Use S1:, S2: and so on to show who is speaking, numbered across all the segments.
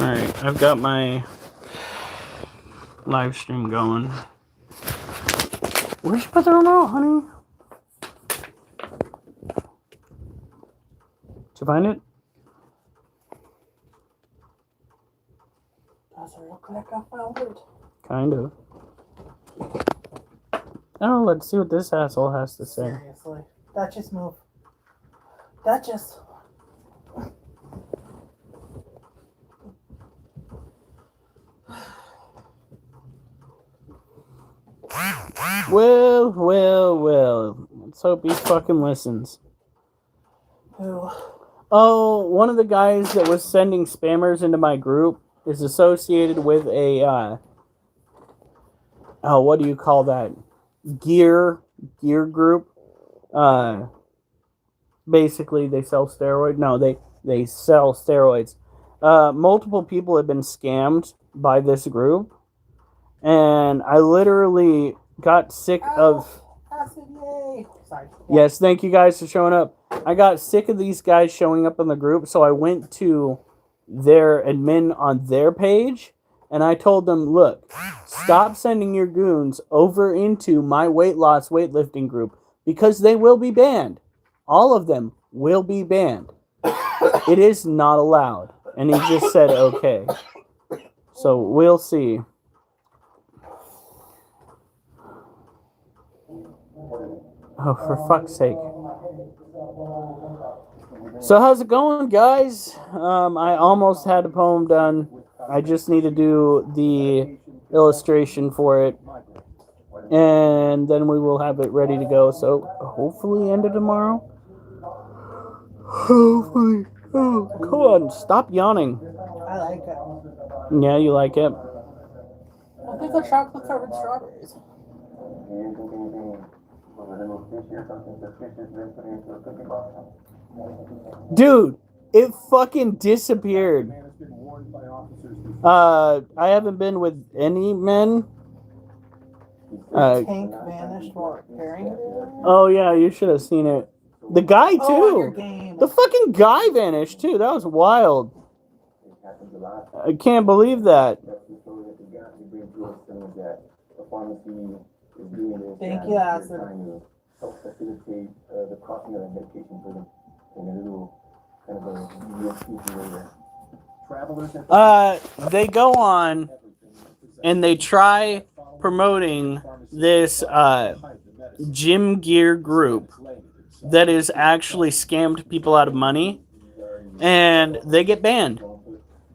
S1: Alright, I've got my live stream going. Where'd you put the remote, honey? Did you find it?
S2: That's a real quick, I found it.
S1: Kind of. Oh, let's see what this asshole has to say.
S2: Seriously. Duchess, move. Duchess.
S1: Well. Let's hope he fucking listens.
S2: Who?
S1: Oh, one of the guys that was sending spammers into my group is associated with a, what do you call that? Gear group. Basically, they sell steroids. No, they sell steroids. Multiple people have been scammed by this group. And I literally got sick of...
S2: Acid, yay! Sorry.
S1: Yes, thank you guys for showing up. I got sick of these guys showing up in the group, so I went to their admin on their page, and I told them, look, stop sending your goons over into my weight loss weightlifting group, because they will be banned. All of them will be banned. It is not allowed. And he just said, okay. So we'll see. Oh, for fuck's sake. So how's it going, guys? I almost had a poem done. I just need to do the illustration for it. And then we will have it ready to go. So hopefully end of tomorrow. Hopefully. Oh, come on, stop yawning.
S2: I like it.
S1: Yeah, you like it?
S2: I think the chocolate covered strawberries.
S1: Dude, it fucking disappeared. I haven't been with any men.
S2: Tank vanished while repairing it.
S1: Oh yeah, you should have seen it. The guy too. The fucking guy vanished too. That was wild. I can't believe that.
S2: Thank you, Acid.
S1: They go on and they try promoting this gym gear group that is actually scammed people out of money, and they get banned.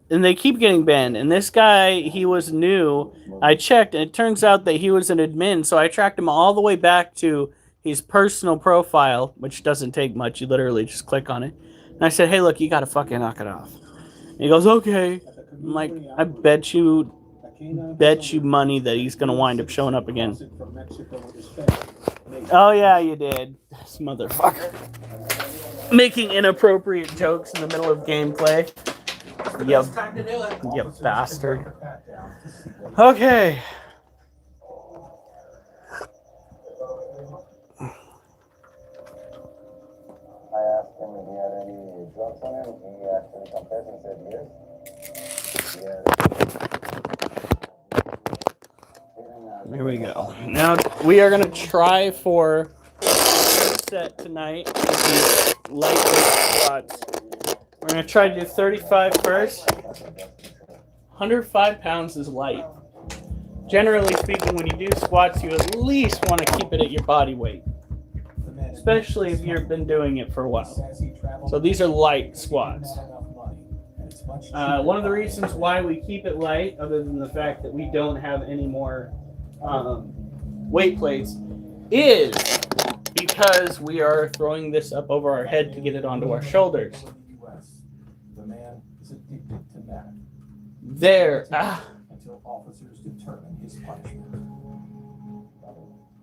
S1: And they keep getting banned. And this guy, he was new. I checked, and it turns out that he was an admin, so I tracked him all the way back to his personal profile, which doesn't take much. You literally just click on it. And I said, hey, look, you gotta fucking knock it off. And he goes, okay. I'm like, I bet you money that he's gonna wind up showing up again. Oh, yeah, you did. This motherfucker. Making inappropriate jokes in the middle of gameplay. You bastard. Okay.
S3: I asked him if he had any drugs on him. He actually confessed and said yes.
S1: Here we go. Now we are gonna try for set tonight with these lightweight squats. We're gonna try to do 35 first. 105 pounds is light. Generally speaking, when you do squats, you at least want to keep it at your body weight, especially if you've been doing it for a while. So these are light squats. One of the reasons why we keep it light, other than the fact that we don't have any more weight plates, is because we are throwing this up over our head to get it onto our shoulders. There.
S4: Until officers determine his punishment.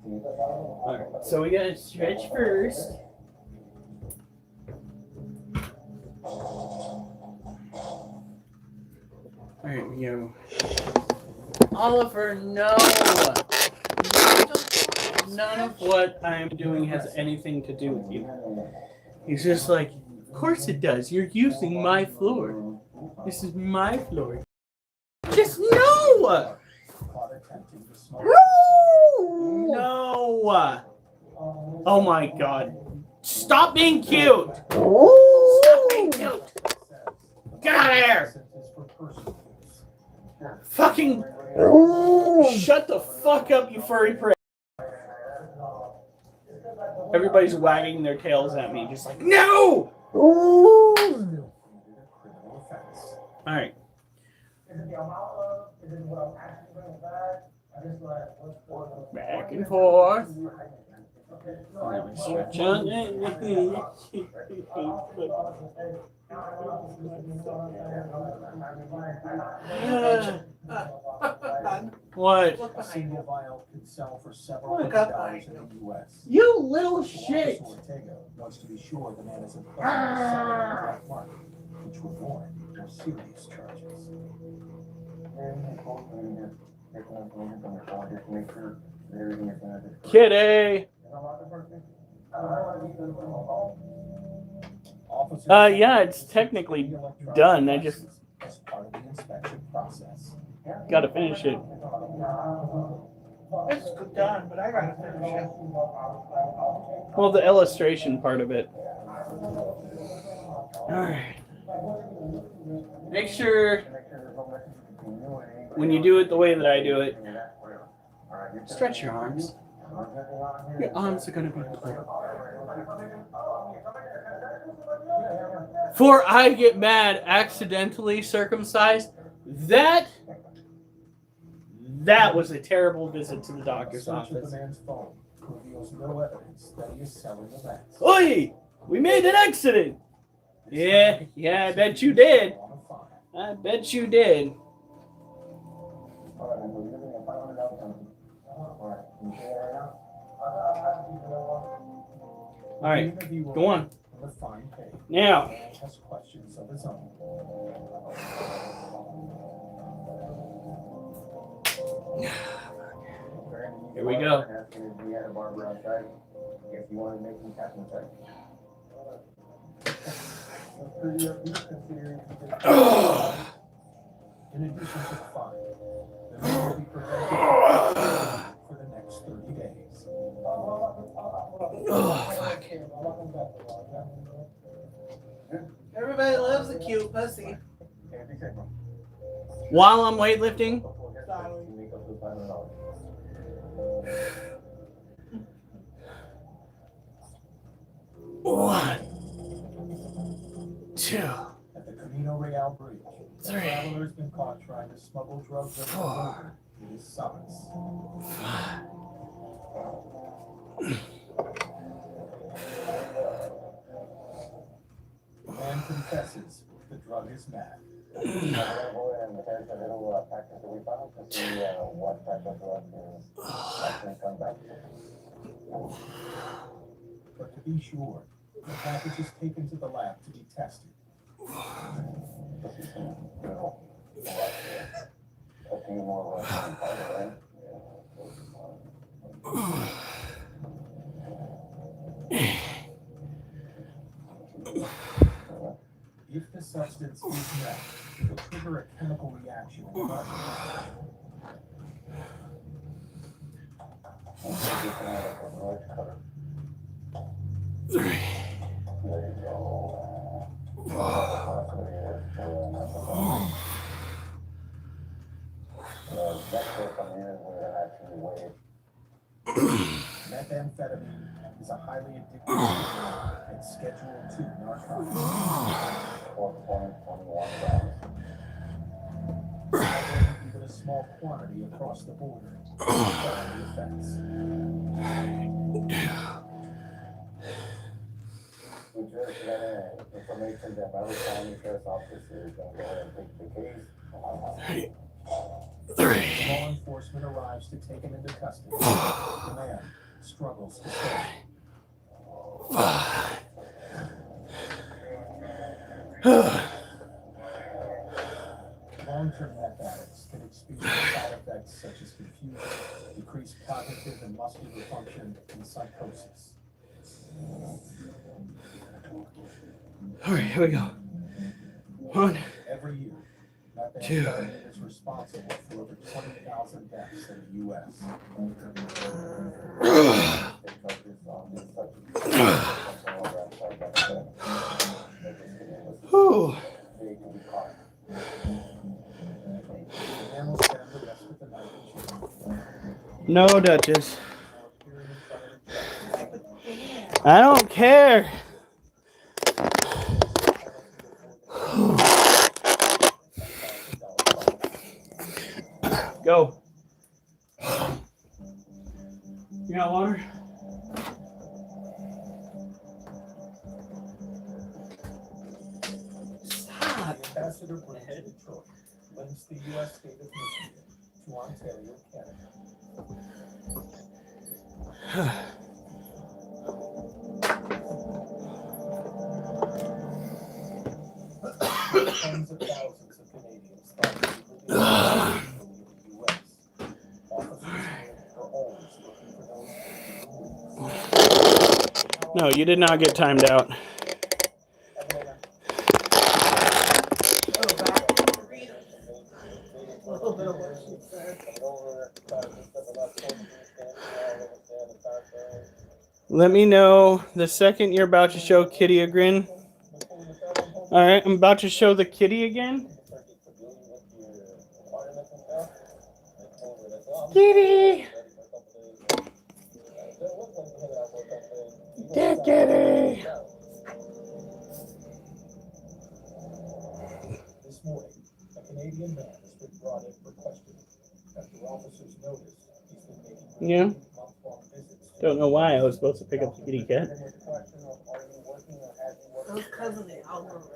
S1: Alright, so we gotta stretch first. Alright, we go. Oliver, no! None of what I'm doing has anything to do with you. He's just like, of course it does. You're using my floor. This is my floor. Just no!
S4: Caught attempting to smoke.
S1: No! Oh my god. Stop being cute! Stop being cute! Get out of here! Fucking shut the fuck up, you furry prick. Everybody's wagging their tails at me, just like, no! Alright. Back and forth. Now we stretch out. What?
S4: A single vial can sell for several $100 in the U.S.
S1: You little shit!
S4: Officer Ortega wants to be sure the man isn't selling the black market, which would warrant more serious charges.
S1: Kitty! Yeah, it's technically done. I just
S4: as part of the inspection process.
S1: gotta finish it.
S2: It's done, but I gotta finish it.
S1: Well, the illustration part of it. Alright. Make sure when you do it the way that I do it, stretch your arms. Your arms are gonna be clear. For I get mad, accidentally circumcised. That was a terrible visit to the doctor's office.
S4: The man's phone reveals no evidence that he is selling the mats.
S1: Oi! We made an accident! Yeah, I bet you did. I bet you did. Alright, go on. Now.
S4: Questions of his own.
S1: Here we go.
S4: In addition to the fine, the man will be prevented for the next 30 days.
S1: Oh, fuck.
S2: Everybody loves a cute pussy.
S1: While I'm weightlifting, one, two,
S4: At the Camino Real Bridge, a
S1: three,
S4: traveler's been caught trying to smuggle drugs over the border with his sons.
S1: five.
S4: The man confesses the drug is meth. But to be sure, the package is taken to the lab to be tested. If the substance is meth, it will trigger a chemical reaction in the body.
S1: Three.
S4: Methamphetamine is a highly addictive drug and Schedule II narcotic. Even a small quantity across the border is the offense.
S3: We just got information that Valley County Sheriff's Office is going to go ahead and take the case.
S1: Three.
S4: Law enforcement arrives to take him into custody. The man struggles to stay.
S1: Five.
S4: Long-term meth addicts can experience side effects such as confusion, decreased cognitive and muscular function, and psychosis.
S1: All right, here we go. One,
S4: Every year, methamphetamine is responsible for over 20,000 deaths in the U.S.
S1: Whew. No, Duchess. I don't care. Go. You got water? Stop.
S4: Ambassador Bridge in Detroit links the U.S. state of Michigan to Ontario, Canada. Tens of thousands of Canadians thought they were living in the U.S. Officers are always looking for those.
S1: No, you did not get timed out.
S2: Oh, back to read a little bit of what she said.
S1: Let me know the second you're about to show Kitty a grin. All right, I'm about to show the kitty again. Kitty! Get Kitty!
S4: This morning, a Canadian man has been brought in for questioning after officers noticed he's been making
S1: Yeah.
S4: month-long visits.
S1: Don't know why I was supposed to pick up the kitty cat.
S2: Those cousins, the algorithm.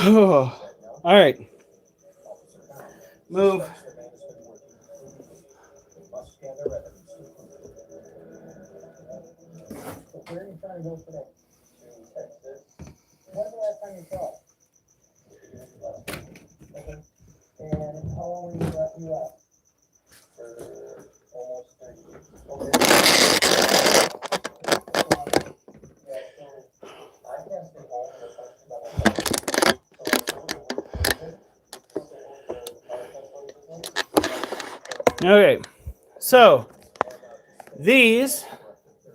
S1: All right. Move.
S3: Where are you trying to go today? To Texas. When's the last time you saw it? Okay. And how long were you out? For almost 30 years. Okay. Yeah, so I can't stay home in the country by myself. So I go to work.
S1: Okay. So, these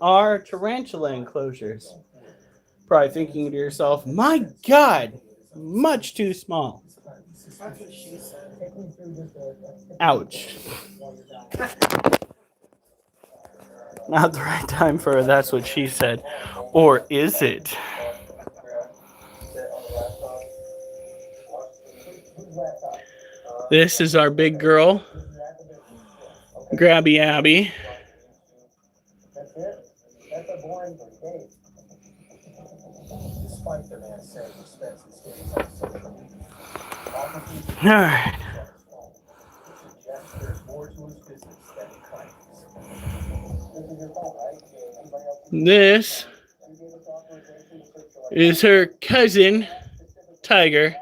S1: are tarantula enclosures. Probably thinking to yourself, my God, much too small.
S2: That's what she said.
S1: Ouch. Not the right time for a that's what she said. Or is it? This is our big girl, Grabby Abby.
S3: That's it? That's a boring day.
S4: Despite the man saying he spends his days on social media, officers
S1: All right.
S4: suggest there's more to his business than he claims.
S3: This is your phone, right? Anybody else?
S1: This
S3: You gave us authorization to search your
S1: is her cousin, Tiger.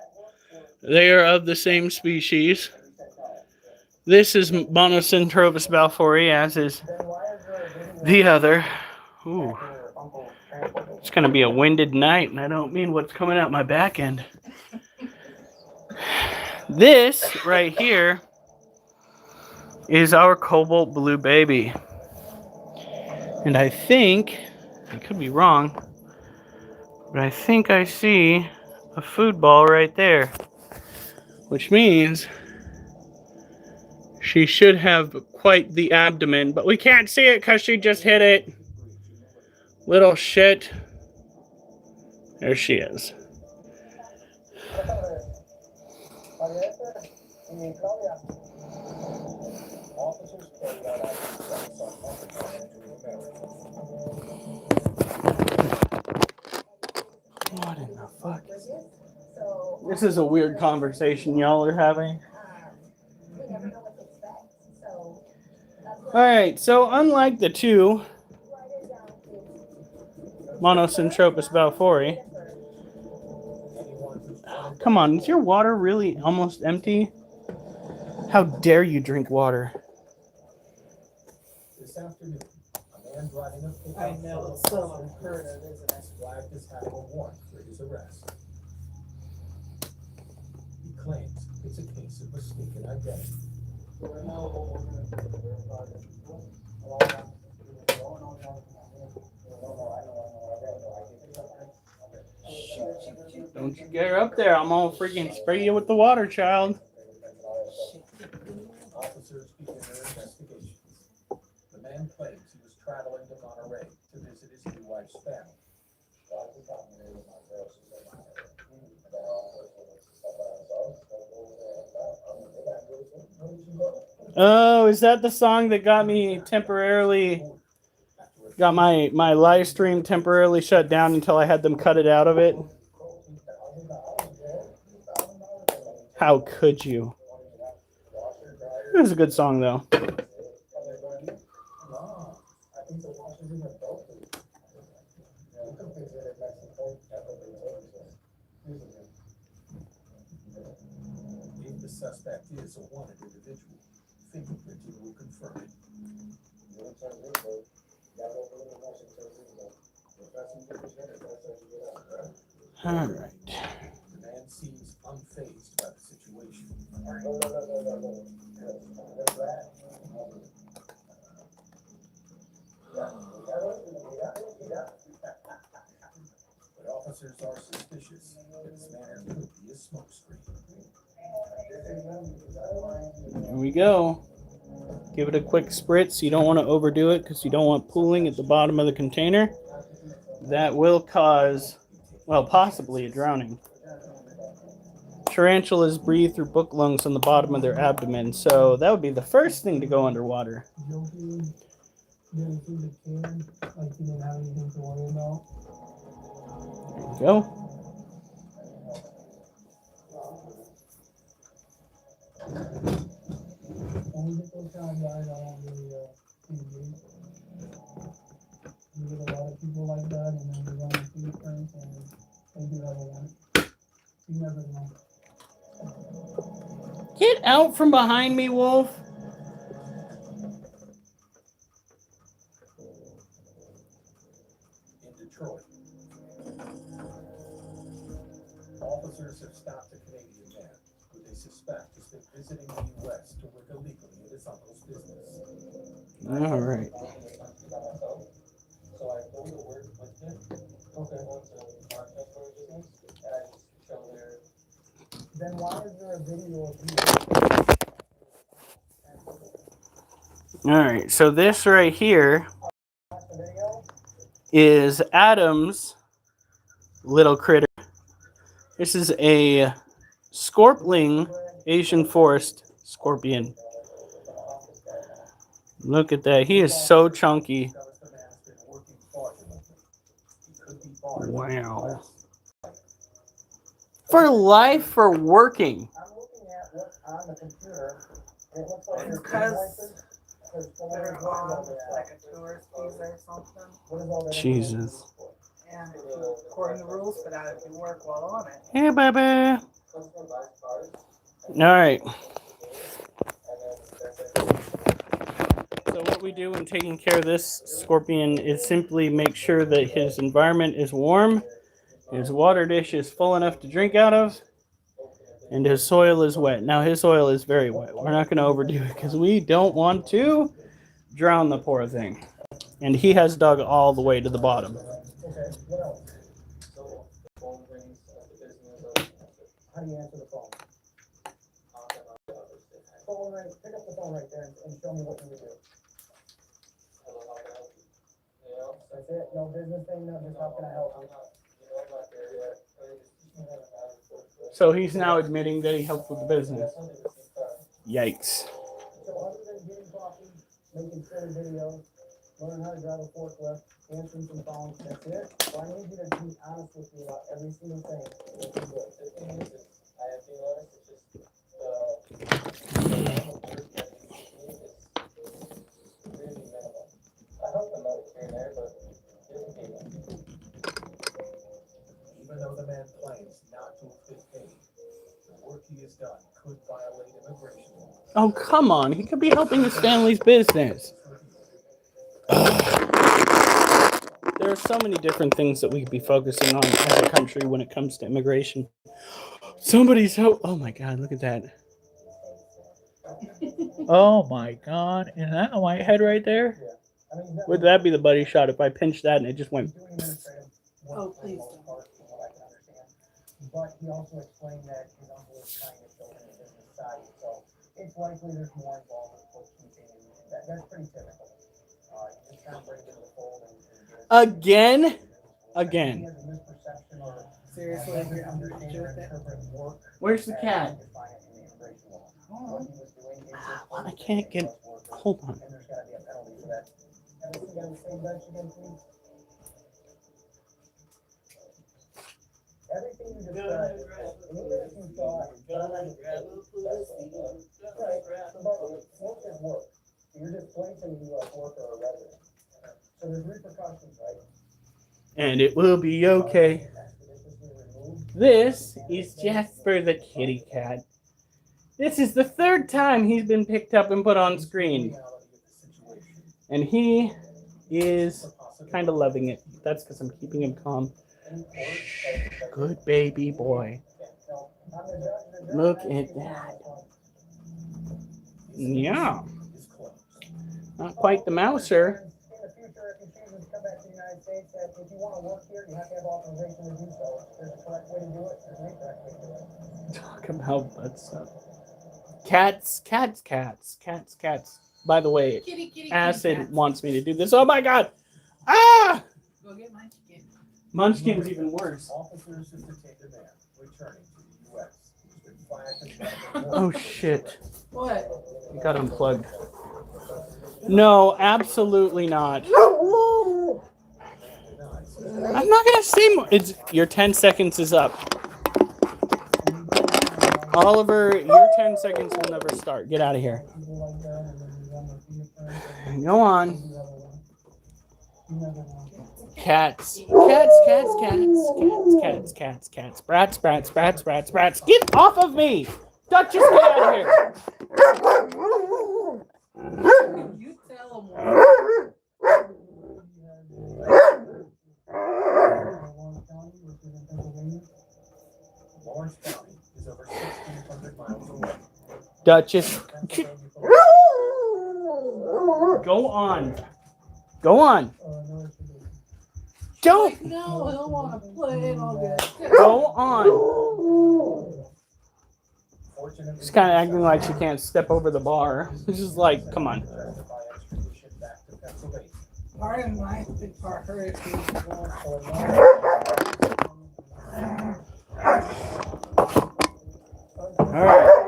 S1: They are of the same species. This is Monocentropus balfouri, as is the other. Ooh. It's going to be a winded night, and I don't mean what's coming out my back end. This right here is our cobalt blue baby. And I think, I could be wrong, but I think I see a food ball right there. Which means she should have quite the abdomen, but we can't see it because she just hit it. Little shit. There she is. What in the fuck? This is a weird conversation y'all are having. Alright, so unlike the two Monocentropus balfouri, come on, is your water really almost empty? How dare you drink water?
S4: This afternoon, a man driving a pickup
S2: I know, it's so unheard of, isn't it?
S4: flagged as having a warrant for his arrest. claims it's a case of mistaken identity.
S1: Don't you get her up there. I'm gonna freaking spray you with the water, child.
S4: Officers begin their investigations. The man claims he was traveling to Monterey to visit his new wife's family.
S1: Oh, is that the song that got my live stream temporarily shut down until I had them cut it out of it? How could you? It was a good song, though.
S4: If the suspect is a wanted individual, fingerprinting will confirm it.
S1: All right.
S4: The man seems unfazed by the situation. But officers are suspicious that this man could be a smokescreen.
S1: There we go. Give it a quick spritz. You don't want to overdo it because you don't want pooling at the bottom of the container. That will cause, well, possibly a drowning. Tarantulas breathe through book lungs on the bottom of their abdomen, so that would be the first thing to go underwater. There you go.
S3: You get a lot of people like that, and then they run the fingerprints, and they do have a one. You never know.
S1: Get out from behind me, Wolf.
S4: In Detroit, officers have stopped a Canadian man who they suspect has been visiting the U.S. to work illegally at his uncle's business.
S1: All right.
S3: So I go to work with him. Okay. Then why is there a video of you?
S1: All right. So this right here is Adam's little critter. This is a scorpling Asian forest scorpion. Look at that. He is so chunky. Wow. For life, for working.
S3: I'm looking at what's on the computer. It looks like
S2: It's
S3: there's
S2: because
S3: there's
S2: they're on like a tourist visa or something.
S3: What is all that
S1: Jesus.
S2: And if you, according to the rules for that, if you work while on it.
S1: Hey, baby. All right. So what we do when taking care of this scorpion is simply make sure that his environment is warm, his water dish is full enough to drink out of, and his soil is wet. Now his soil is very wet. We're not going to overdo it because we don't want to drown the poor thing. And he has dug all the way to the bottom.
S3: Okay, what else? How do you answer the phone? Phone ring, pick up the phone right there and show me what you would do. That's it? No business thing, no, just how can I help you?
S1: So he's now admitting that he helped with the business. Yikes.
S3: So other than getting coffee, making silly videos, learning how to drive a forklift, answering some phones, that's it? So I need you to be honest with me about every single thing that you do. The thing is, I have to be honest, it's just, really minimal. I help them out here and there, but
S4: Even though the man claims not to have been paid, the work he has done could violate immigration law.
S1: Oh, come on. He could be helping his family's business. There are so many different things that we could be focusing on as a country when it comes to immigration. Somebody's oh my god, look at that. Oh my god, is that a whitehead right there? Would that be the buddy shot if I pinched that and it just went?
S2: Oh, please don't.
S3: But he also explained that his uncle is trying to build a business side, so it's likely there's more involved with bookkeeping, and that's pretty typical. You just kind of bring it into the fold and
S1: Again?
S3: he
S1: Again.
S3: has a misperception or
S2: Seriously,
S3: doesn't understand or
S2: with it.
S3: interpret work
S1: Where's the
S3: as
S1: cat?
S3: defined in the immigration law. What he was doing is just
S1: I can't get. Hold on.
S3: and there's got to be a penalty for that. Everything on the same bench again, please? Everything you described, and even if you thought, right, but work is work. You're just placing you as worker or resident. So there's repercussions, right?
S1: And it will be okay. This is Jasper the kitty cat. This is the third time he's been picked up and put on screen. And he is kind of loving it. That's because I'm keeping him calm. Good baby boy. Look at that. Yeah. Not quite the mouser.
S3: In the future, if you choose to come back to the United States, that if you want to work here, you have to have authorization to do so. There's a correct way to do it, there's an incorrect way to do it.
S1: Talk about that stuff. Cats. By the way,
S2: Kitty,
S1: Acid
S2: cat.
S1: wants me to do this. Oh my god! Ah!
S2: Go get my chicken.
S1: Munchkin's even worse.
S4: Officers have detained a man returning to the U.S. who's been flagged as
S1: Oh shit.
S2: What?
S1: You got unplugged. No, absolutely not. I'm not gonna say more. It's your 10 seconds is up. Oliver, your 10 seconds will never start. Get out of here. Go on. Cats. Brats. Get off of me! Duchess, get out of here!
S2: You tell him what.
S4: Lawrence County is over 1,600 miles away.
S1: Duchess. Go on. Don't.
S2: No, I don't want to play. All good.
S1: Go on. She's kind of acting like she can't step over the bar. She's just like, come on.
S2: Pardon my big part. Hurry.
S1: All right.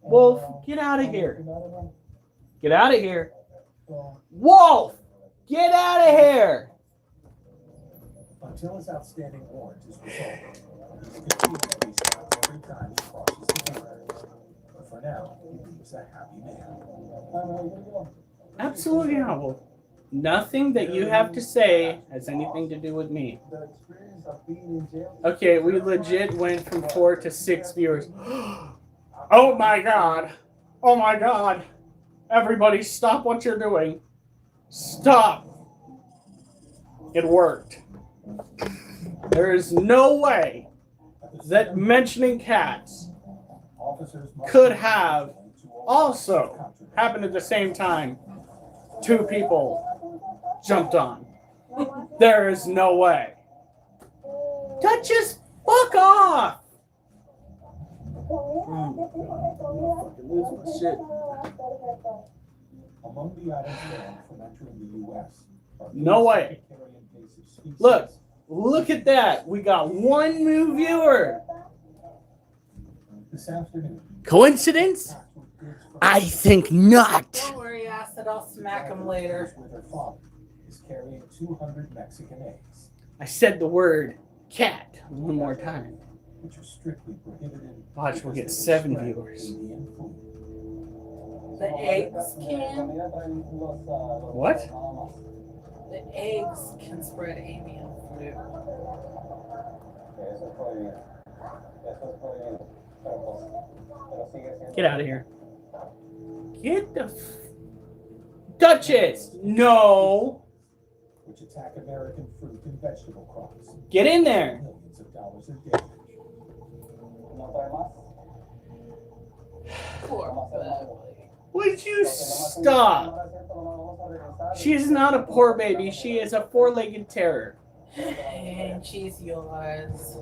S1: Wolf, get out of here. Get out of here. Wolf, get out of here.
S4: Until his outstanding warrant is resolved, he will continue to be stopped every time he crosses the border. But for now, he leaves a happy man.
S1: Absolutely not, Wolf. Nothing that you have to say has anything to do with me. Okay, we legit went from 4 to 6 viewers. Oh my god. Oh my god. Everybody stop what you're doing. Stop. It worked. There is no way that mentioning cats could have also happened at the same time. 2 people jumped on. There is no way. Duchess, fuck off! Fucking lose my shit.
S4: Among the items banned from entering the U.S. are
S1: No way.
S4: invasive species.
S1: Look at that. We got 1 new viewer.
S4: This afternoon,
S1: Coincidence? I think not.
S2: Don't worry, Acid. I'll smack him later.
S4: with her father is carrying 200 Mexican eggs,
S1: I said the word cat 1 more time.
S4: which are strictly prohibited.
S1: Watch, we'll get 7 viewers.
S2: The eggs can.
S1: What?
S2: The eggs can spread avian flu.
S1: Get out of here. Get the Duchess! No!
S4: Which attack American fruit and vegetable crops.
S1: Get in there!
S4: Millions of dollars in damage.
S2: Poor family.
S1: Would you stop? She is not a poor baby. She is a four-legged terror.
S2: And she's yours.
S4: A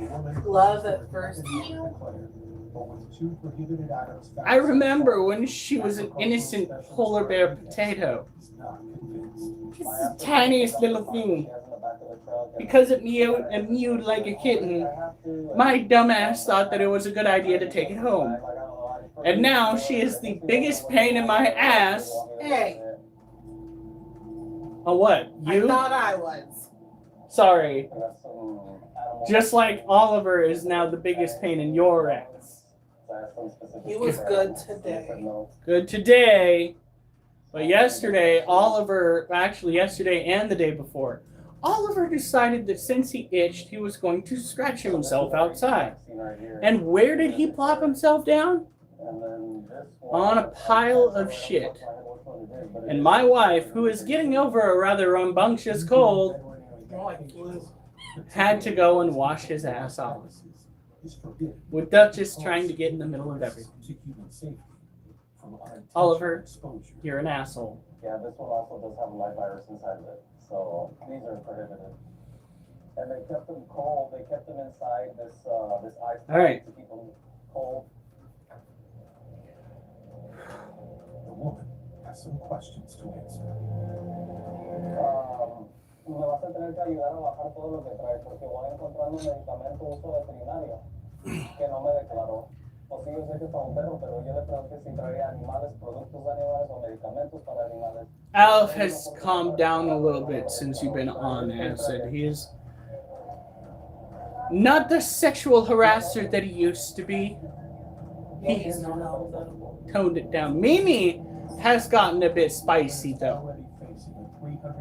S4: woman
S2: Love at first view.
S4: declared, but with two prohibited items found
S1: I remember when she was an innocent polar bear potato.
S4: is not convinced.
S1: Just the tiniest little thing. Because it mewed like a kitten, my dumbass thought that it was a good idea to take it home. And now she is the biggest pain in my ass.
S2: Hey,
S1: Oh, what?
S2: I
S1: You?
S2: thought I was.
S1: Sorry. Just like Oliver is now the biggest pain in your ass.
S2: He was good today.
S1: Good today. But yesterday, actually yesterday and the day before, Oliver decided that since he itched, he was going to scratch himself outside. And where did he plop himself down? On a pile of shit. And my wife, who is getting over a rather rambunctious cold, had to go and wash his ass off. With Duchess trying to get in the middle of everything. Oliver, you're an asshole.
S5: Yeah, this one also does have a live virus inside of it. So these are prohibited. And they kept them cold. They kept them inside this ice
S1: All right.
S5: to keep them cold.
S4: The woman has some questions to answer.
S5: Me vas a tener que ayudar a bajar todo lo que trae porque voy encontrando medicamento uso veterinario que no me declaró. O sí, yo sé que es para un perro, pero yo le pregunté si traía animales, productos de animales o medicamentos para animales.
S1: Alf has calmed down a little bit since you've been on acid. He is not the sexual harasser that he used to be. He has toned it down. Mimi has gotten a bit spicy though,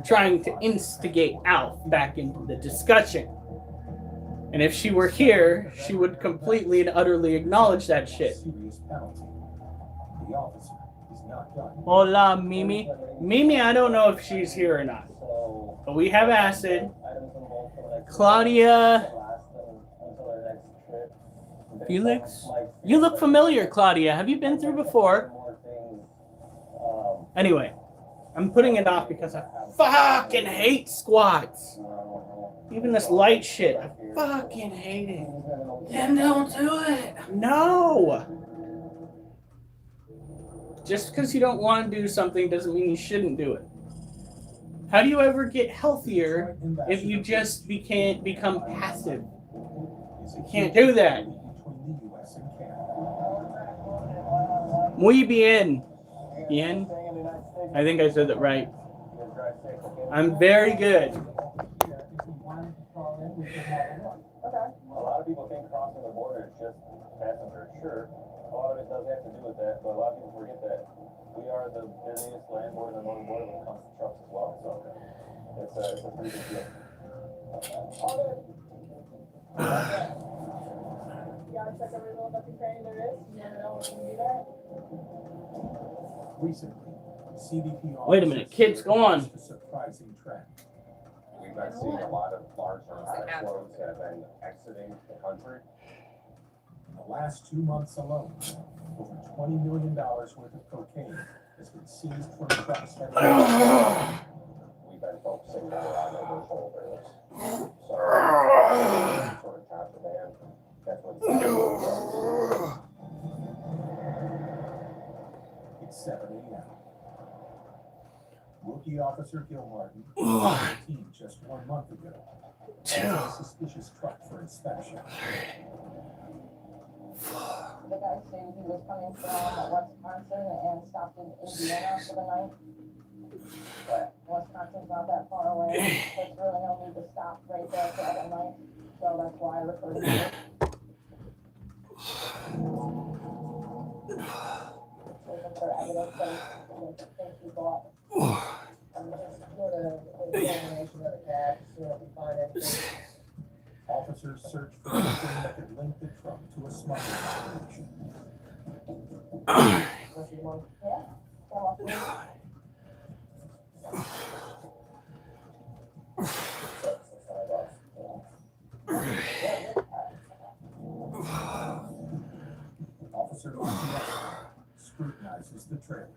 S1: trying to instigate Alf back into the discussion. And if she were here, she would completely and utterly acknowledge that shit.
S4: Serious penalty. The officer is not done.
S1: Hola, Mimi. Mimi, I don't know if she's here or not. But we have acid. Claudia. Felix? You look familiar, Claudia. Have you been through before? Anyway, I'm putting it off because I fucking hate squats. Even this light shit, I fucking hate it.
S2: Then don't do it.
S1: No! Just because you don't want to do something doesn't mean you shouldn't do it. How do you ever get healthier if you just become passive? You can't do that.
S4: Between the U.S. and Canada.
S1: Muy bien. Bien? I think I said that right. I'm very good.
S5: A lot of people think crossing the border is just passenger. Sure, a lot of it does have to do with that, but a lot of people forget that we are the busiest land border and northern border when it comes to trucks as well. So it's a pretty big deal.
S3: You gotta check every little nothing training there is. You never know when you can do that.
S4: Recently, CBP
S1: Wait a minute, kids, go on.
S4: A surprising trend.
S5: We've been seeing a lot of large narcotic flows that have been exiting the country.
S4: In the last 2 months alone, over $20 million worth of cocaine has been seized from trucks headed
S5: We've been focusing more on those shoulders. So, sort of contraband. That's what
S4: It's 7 a.m. Rookie Officer Gilmartin
S1: Ugh.
S4: the team just 1 month ago. A suspicious truck for inspection.
S3: The guy said he was coming from Wisconsin and stopped in Indiana for the night. But Wisconsin's not that far away. There's really no need to stop right there for that night. So that's why I referred to it. Looking for evidence that things people up. I'm just doing an examination of the cab to see if we find anything.
S4: Officers searched for anything that could link the truck to a smuggling operation. Officer scrutinizes the trailer.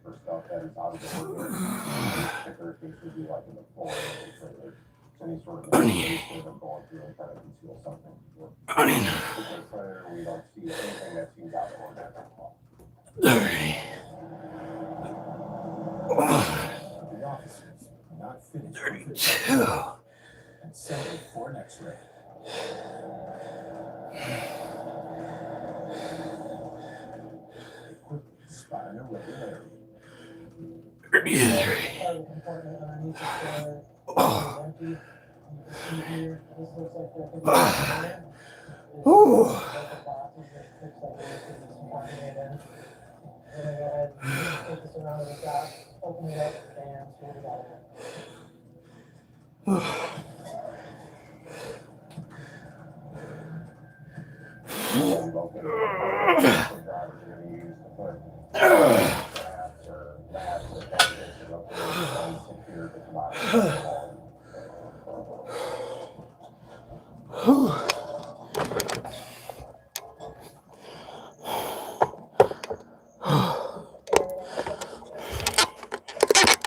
S4: For stuff that is out of the ordinary. Particular things would be like in the floor of the trailer. Any sort of investigation of going through and trying to conceal something. Because there we don't see anything that seems out of the ordinary. The officers not finished with the and settled for an X-ray. They quickly spot an irregularity.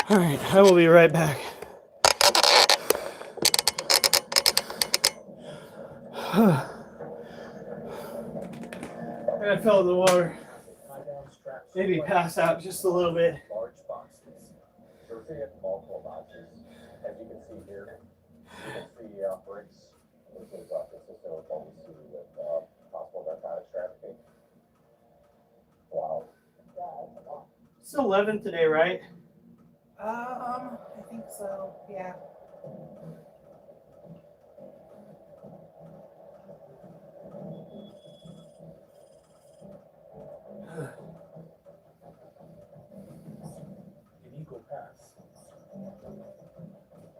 S1: All right, I will be right back. I gotta fill the water. Maybe pass out just a little bit.
S5: Large boxes. They're in multiple boxes. As you can see here, you can see bricks, which is consistent with what we see with possible narcotics trafficking. Wow.
S1: It's 11 today, right?
S2: I think so. Yeah.
S4: In Eagle Pass.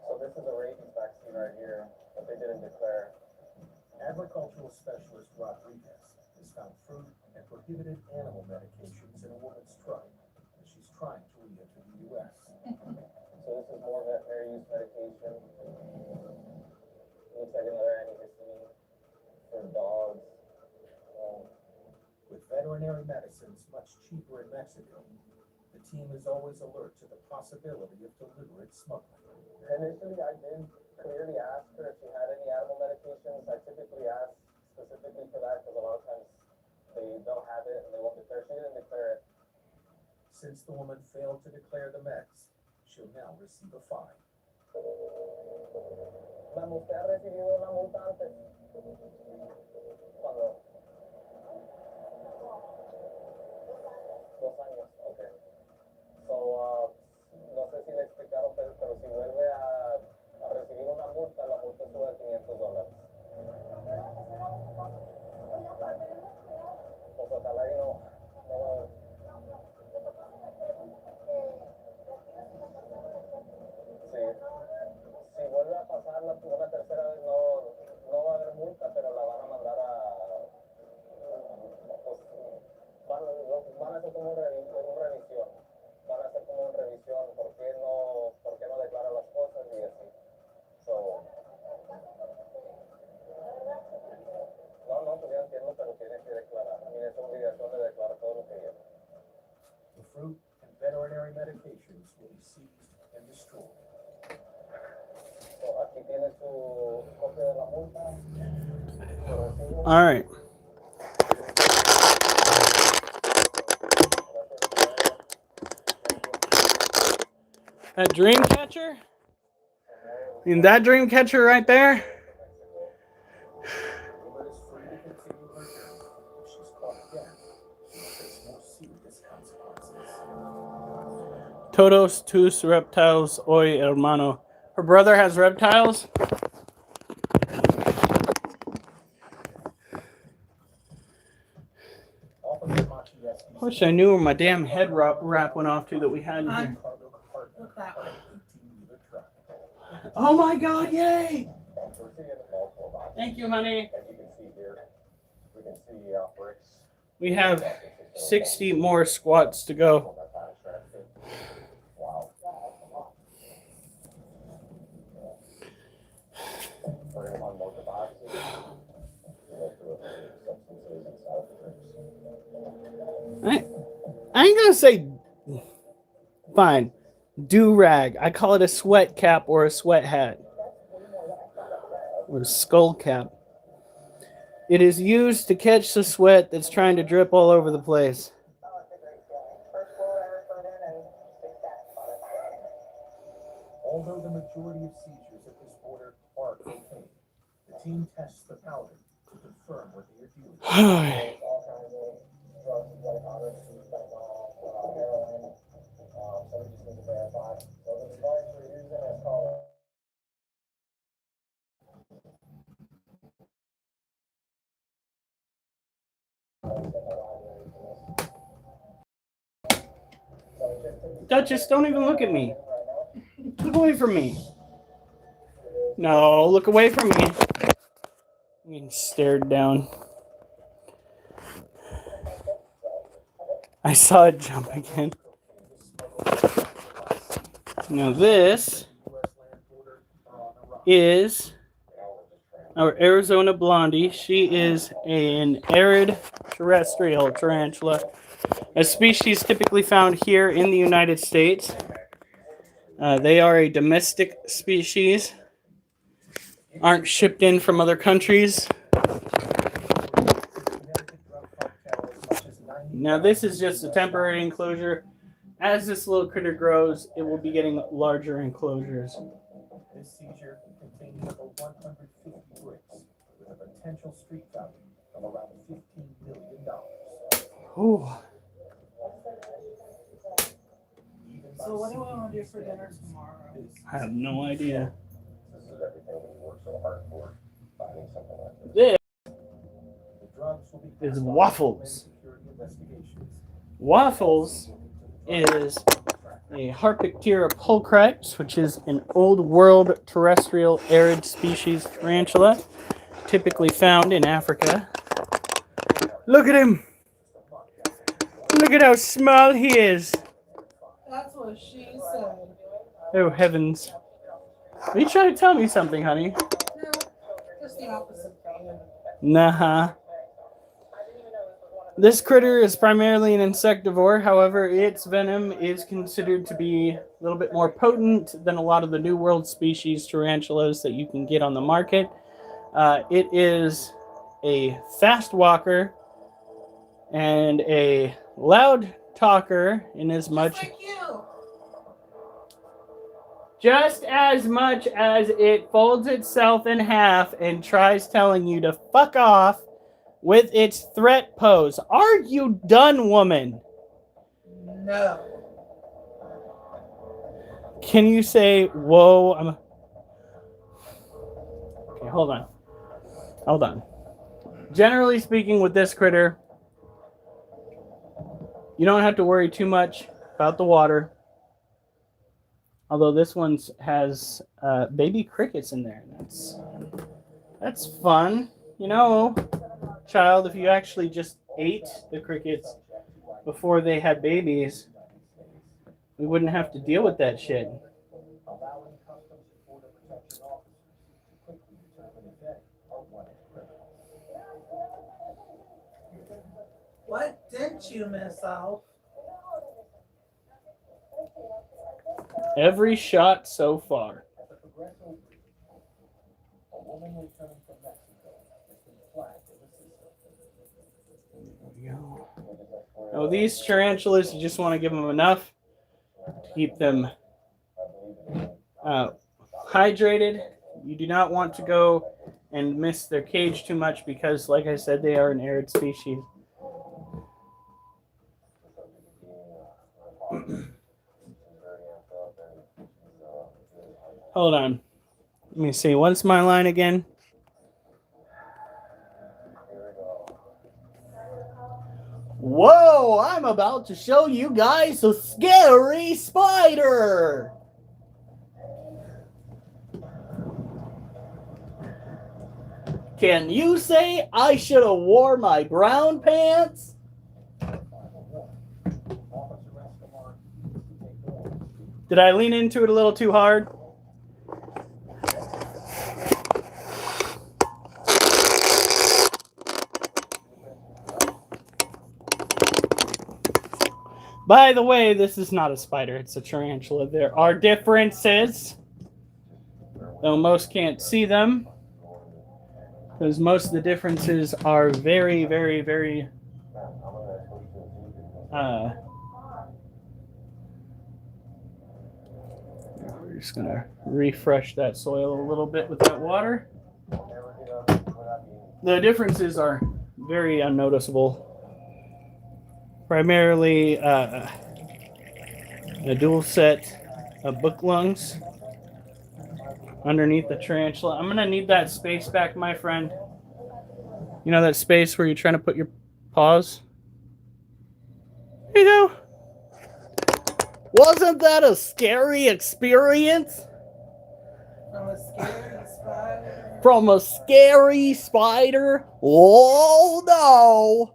S5: So this is a rabies vaccine right here that they didn't declare.
S4: Agricultural specialist Rodriguez has found fruit and prohibited animal medications in a woman's truck as she's trying to re-enter the U.S.
S5: So this is more veterinary use medication. Looks like another antihistamine for dogs.
S4: With veterinary medicines much cheaper in Mexico, the team is always alert to the possibility of deliberate smuggling.
S5: Initially, I did clearly ask her if she had any animal medications. I typically ask specifically for that because a lot of times they don't have it and they won't declare. She didn't declare it.
S4: Since the woman failed to declare the meds, she'll now receive a fine.
S5: ¿Usted ha recibido una multa antes? ¿Cuándo? 2 años, ok. So, no sé si le explicaron, pero si vuelve a recibir una multa, la multa sube a $500. Pues ojalá y no. Sí. Si vuelve a pasar una tercera vez, no va a haber multa, pero la van a mandar a. Pues, van a hacer como una revisión. Van a hacer como una revisión. ¿Por qué no declara las cosas y así? So, no, pues yo entiendo, pero tiene que declarar. Tiene su obligación de declarar todo lo que lleva.
S4: The fruit and veterinary medications will be seized and destroyed.
S5: So, aquí tiene su copia de la multa.
S1: All right. That dream catcher? And that dream catcher right there?
S4: The woman is free to continue her journey. If she's caught again, she will face more serious consequences.
S1: Todos tus reptiles hoy, hermano. Her brother has reptiles? I wish I knew where my damn head wrap went off to that we had in here.
S2: Look that way.
S1: Oh my god, yay!
S5: We're seeing multiple
S1: Thank you, honey.
S4: As you can see here, we can see bricks.
S1: We have 60 more squats to go.
S4: Wow. We're going to unload the boxes.
S1: I ain't gonna say fine. Do-rag. I call it a sweat cap or a sweat hat. Or a skull cap. It is used to catch the sweat that's trying to drip all over the place.
S4: Although the majority of seizures at this border are cocaine, the team tests the powder to confirm what they are dealing with.
S5: All kinds of drugs like obviously fentanyl, heroin. So we just need to verify. So the device we're using is called.
S1: Duchess, don't even look at me. Look away from me. No, look away from me. I'm getting stared down. I saw it jump again. Now this is our Arizona Blondie. She is an arid terrestrial tarantula, a species typically found here in the United States. They are a domestic species, aren't shipped in from other countries. Now this is just a temporary enclosure. As this little critter grows, it will be getting larger enclosures.
S4: This seizure contains over 150 bricks with a potential street value of around $15 million.
S1: Ooh.
S2: So what do I want to do for dinner tomorrow?
S1: I have no idea.
S4: This is everything we work so hard for, finding something like this.
S1: This
S4: The drugs will be
S1: is
S4: passed on to
S1: Waffles.
S4: security investigations.
S1: Waffles is a Harpictera pulchrips, which is an old world terrestrial arid species tarantula, typically found in Africa. Look at him! Look at how small he is!
S2: That's what she said.
S1: Oh heavens. Are you trying to tell me something, honey?
S2: No, just the opposite thing.
S1: Nah. This critter is primarily an insectivore. However, its venom is considered to be a little bit more potent than a lot of the New World species tarantulas that you can get on the market. It is a fast walker and a loud talker in as much
S2: Just like you.
S1: just as much as it folds itself in half and tries telling you to fuck off with its threat pose. Are you done, woman?
S2: No.
S1: Can you say, whoa, Okay, hold on. Hold on. Generally speaking, with this critter, you don't have to worry too much about the water. Although this one has baby crickets in there. That's fun. You know, child, if you actually just ate the crickets before they had babies, we wouldn't have to deal with that shit.
S4: Allowing Customs and Border Protection officers to quickly determine if they are wanted criminals.
S2: What did you miss out?
S1: Every shot so far.
S4: At the Progresso Bridge, a woman returning from Mexico has been flagged in the system.
S1: Now, these tarantulas, you just want to give them enough to keep them hydrated. You do not want to go and miss their cage too much because, like I said, they are an arid species. Hold on. Let me see. What's my line again? Whoa! I'm about to show you guys a scary spider! Can you say I should have wore my brown pants? Did I lean into it a little too hard? By the way, this is not a spider, it's a tarantula. There are differences, though most can't see them, because most of the differences are very, very, very we're just gonna refresh that soil a little bit with that water. The differences are very unnoticeable. Primarily a dual set of book lungs underneath the tarantula. I'm gonna need that space back, my friend. You know that space where you're trying to put your paws? There you go. Wasn't that a scary experience?
S2: From a scary spider.
S1: From a scary spider? Oh no!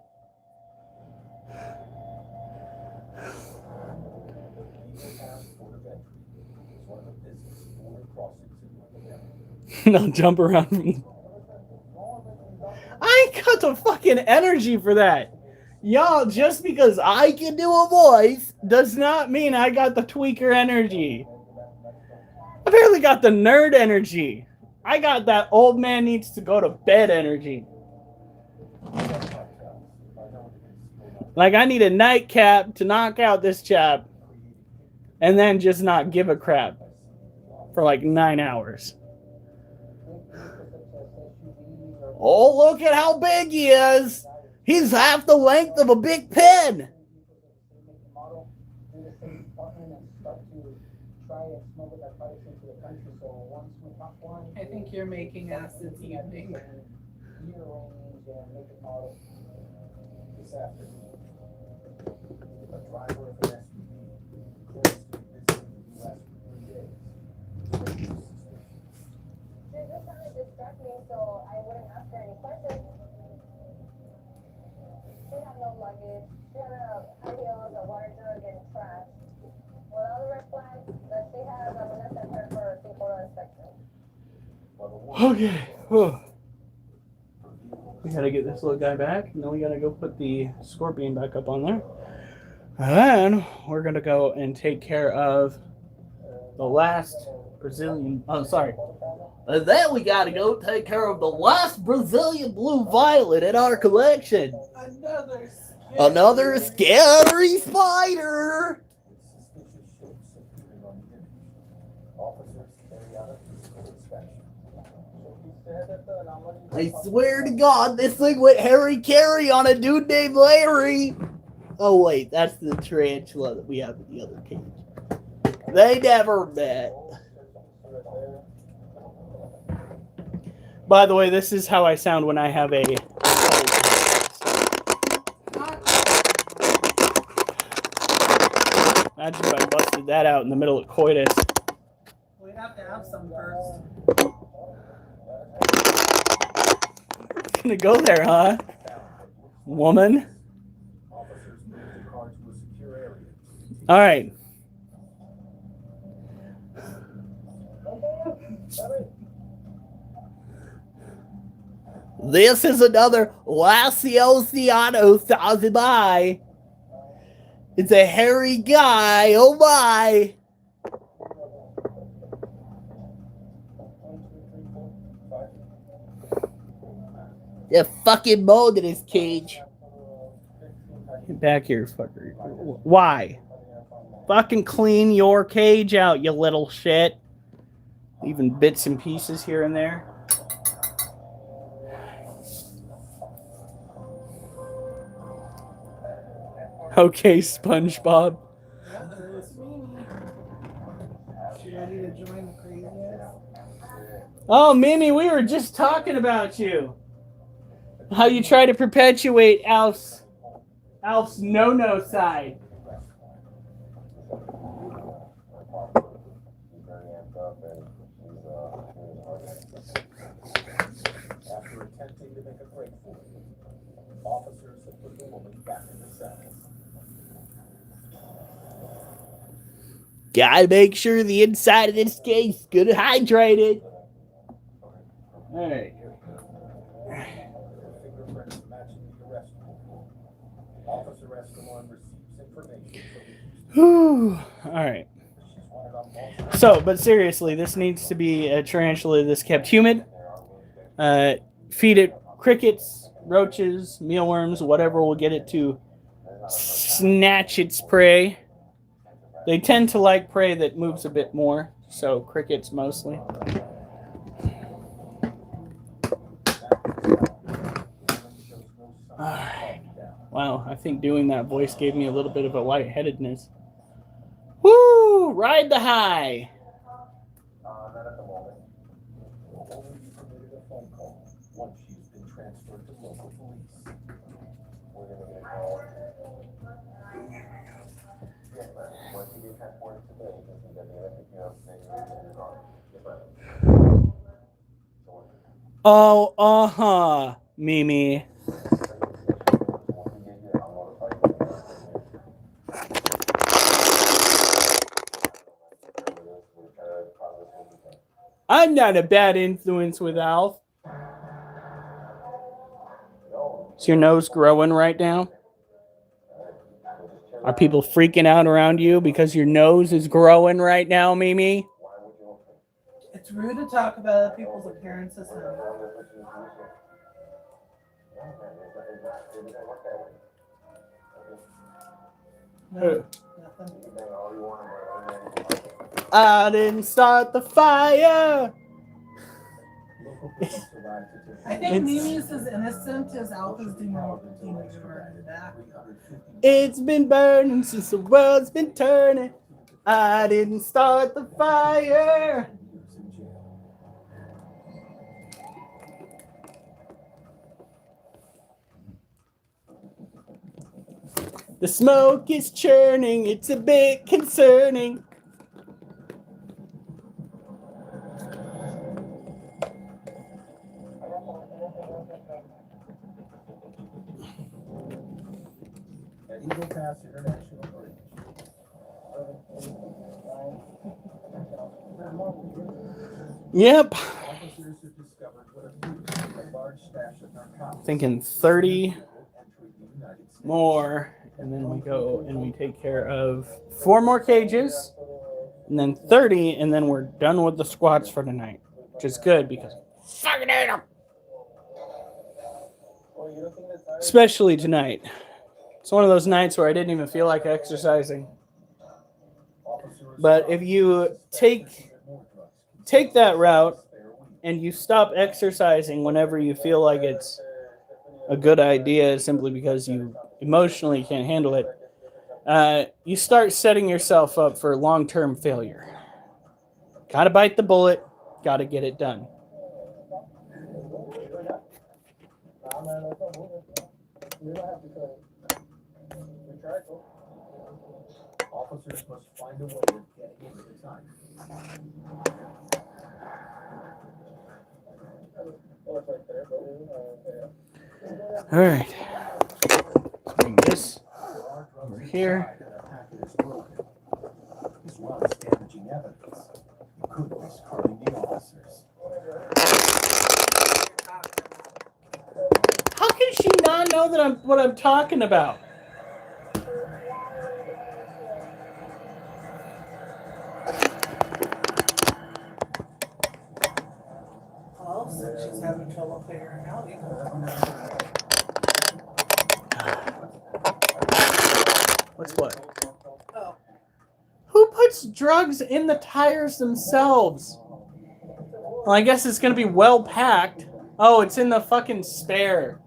S1: Now jump around from... I ain't got the fucking energy for that. Y'all, just because I can do a voice does not mean I got the tweaker energy. I barely got the nerd energy. I got that old man needs to go to bed energy. Like I need a nightcap to knock out this chap and then just not give a crap for like 9 hours. Oh, look at how big he is. He's half the length of a big pen.
S2: I think you're making acids evening.
S3: So I wouldn't ask her any questions. She had no luggage. She had a high heels, a water jug, and trash. With all the red flags that she has, I'm gonna send her for a C4 inspection.
S1: Okay. Whew. We gotta get this little guy back, and then we gotta go put the scorpion back up on there. And then we're gonna go and take care of the last Brazilian. Oh, sorry. And then we gotta go take care of the last Brazilian blue violet in our collection. Another scary spider. I swear to God, this thing went Harry Carey on a dude named Larry. Oh wait, that's the tarantula that we have in the other cage. They never met. By the way, this is how I sound when I have a Imagine if I busted that out in the middle of coitus.
S2: We'd have to have some first.
S1: It's gonna go there, huh? Woman. Alright. This is another Lacioceano Sazibai. It's a hairy guy. Oh my. Yeah, fucking mold in his cage. Get back here, fucker. Why? Fucking clean your cage out, you little shit. Leaving bits and pieces here and there. Okay, SpongeBob.
S2: Ready to join the craziness?
S1: Oh, Mimi, we were just talking about you. How you try to perpetuate Alf's no-no side.
S4: attempting to make a break for it. Officers have put the woman back in the saddle.
S1: Gotta make sure the inside of this case is good and hydrated. Alright.
S4: Fingerprints matching the arrest report. Officer Escalon receives information from
S1: Alright. So, but seriously, this needs to be a tarantula that's kept humid. Feed it crickets, roaches, mealworms, whatever will get it to snatch its prey. They tend to like prey that moves a bit more, so crickets mostly. Alright. Wow, I think doing that voice gave me a little bit of a lightheadedness. Woo! Ride the high!
S4: Not at the moment. Will only be permitted a phone call once she's been transferred to local police. We're gonna get a call. Yes, ma'am. Once you get transported today, you can get the electric bill and you can get your car. Yes, ma'am.
S1: Oh, uh-huh, Mimi. I'm not a bad influence with Alf. Is your nose growing right now? Are people freaking out around you because your nose is growing right now, Mimi?
S2: It's rude to talk about other people's appearances, honey. No, nothing.
S1: I didn't start the fire.
S2: I think Mimi's as innocent as Alpha's demon back.
S1: It's been burning since the world's been turning. I didn't start the fire. The smoke is churning. It's a bit concerning.
S4: Eagle Pass International Bridge.
S1: Yep.
S4: Officers have discovered what appears to be a large stash of narcotics.
S1: Thinking 30 more, and then we go and we take care of 4 more cages, and then 30, and then we're done with the squats for tonight, which is good because fucking hate them. Especially tonight. It's one of those nights where I didn't even feel like exercising. But if you take that route and you stop exercising whenever you feel like it's a good idea simply because you emotionally can't handle it, you start setting yourself up for long-term failure. Gotta bite the bullet, gotta get it done.
S4: Officers must find a way of getting into the time.
S1: All right. Bring this over here.
S4: As well as damaging evidence. Could discarding the officers.
S1: How can she not know that what I'm talking about?
S2: Well, since she's having trouble figuring out, you know.
S1: What's what?
S2: Oh,
S1: Who puts drugs in the tires themselves? Well, I guess it's going to be well packed. Oh, it's in the fucking spare.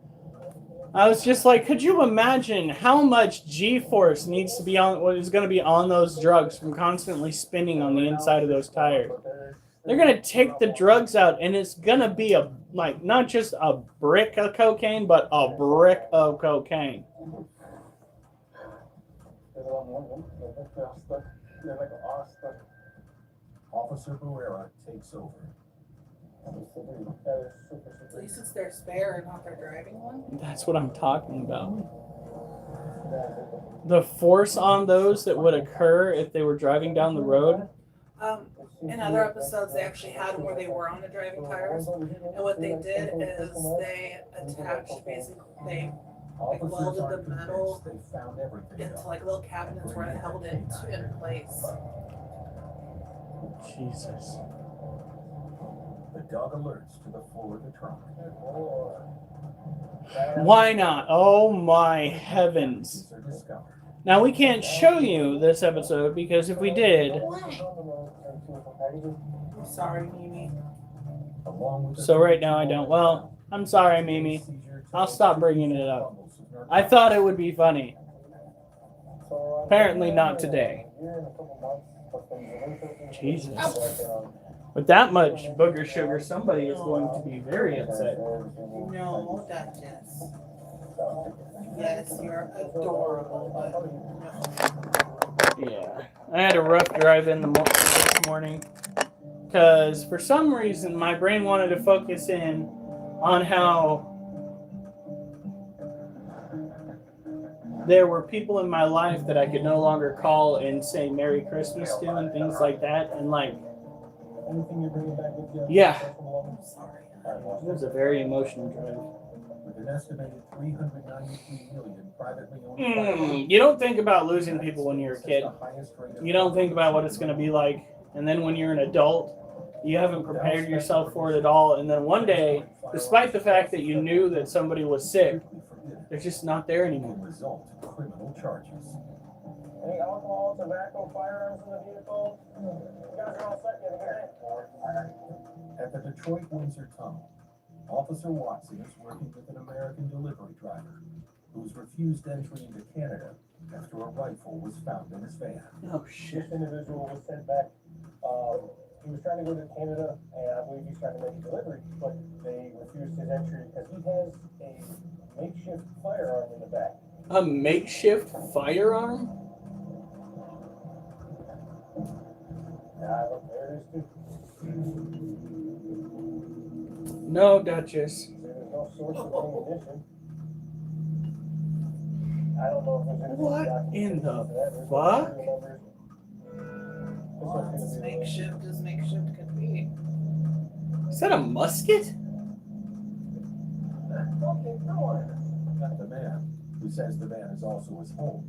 S1: I was just like, could you imagine how much G-force needs to be on, what is going to be on those drugs from constantly spinning on the inside of those tires? They're going to take the drugs out, and it's going to be not just a brick of cocaine, but a brick of cocaine.
S4: Officer Barrera takes over.
S2: At least it's their spare and not their driving one.
S1: That's what I'm talking about. The force on those that would occur if they were driving down the road.
S2: In other episodes, they actually had them where they were on the driving tires, and what they did is they attached basically they like welded the metal into like little cabinets where it held it in place.
S1: Jesus.
S4: The dog alerts to the floor of the trunk.
S1: Why not? Oh my heavens.
S4: Are discovered.
S1: Now we can't show you this episode because if we did,
S2: I'm sorry, Mimi.
S4: Along with the
S1: so right now I don't. Well, I'm sorry, Mimi. I'll stop bringing it up. I thought it would be funny. Apparently not today. Jesus. With that much booger sugar, somebody is going to be very upset.
S2: No, Duchess. Yes, you're adorable, but no.
S1: Yeah. I had a rough drive in this morning because for some reason my brain wanted to focus in on how there were people in my life that I could no longer call and say Merry Christmas to and things like that. And like,
S4: Anything you're bringing back with you?
S1: yeah,
S2: I'm sorry.
S1: it was a very emotional drive.
S4: With an estimated 393 million privately owned
S1: You don't think about losing people when you're a kid. You don't think about what it's going to be like. And then when you're an adult, you haven't prepared yourself for it at all. And then one day, despite the fact that you knew that somebody was sick, they're just not there anymore.
S4: Result in criminal charges.
S5: Any alcohol, tobacco, firearms in the vehicle? You guys are all set, get here.
S4: At the Detroit Windsor Tunnel, Officer Watson is working with an American delivery driver who's refused entry into Canada after a rifle was found in his van.
S1: Oh, shit.
S5: This individual was sent back. He was trying to go to Canada, and I believe he's trying to make a delivery, but they refused his entry because he has a makeshift firearm in the back.
S1: A makeshift firearm?
S5: Look, there it is too.
S1: No, Duchess.
S5: There's no source of ammunition. I don't know if there's anything.
S1: What in the
S5: There's no
S1: fuck?
S5: serial numbers. This
S2: Well,
S5: one's
S2: it's
S5: gonna be-
S2: makeshift as makeshift could be.
S1: Is that a musket?
S5: Okay, go on.
S4: The man, who says the van is also his home,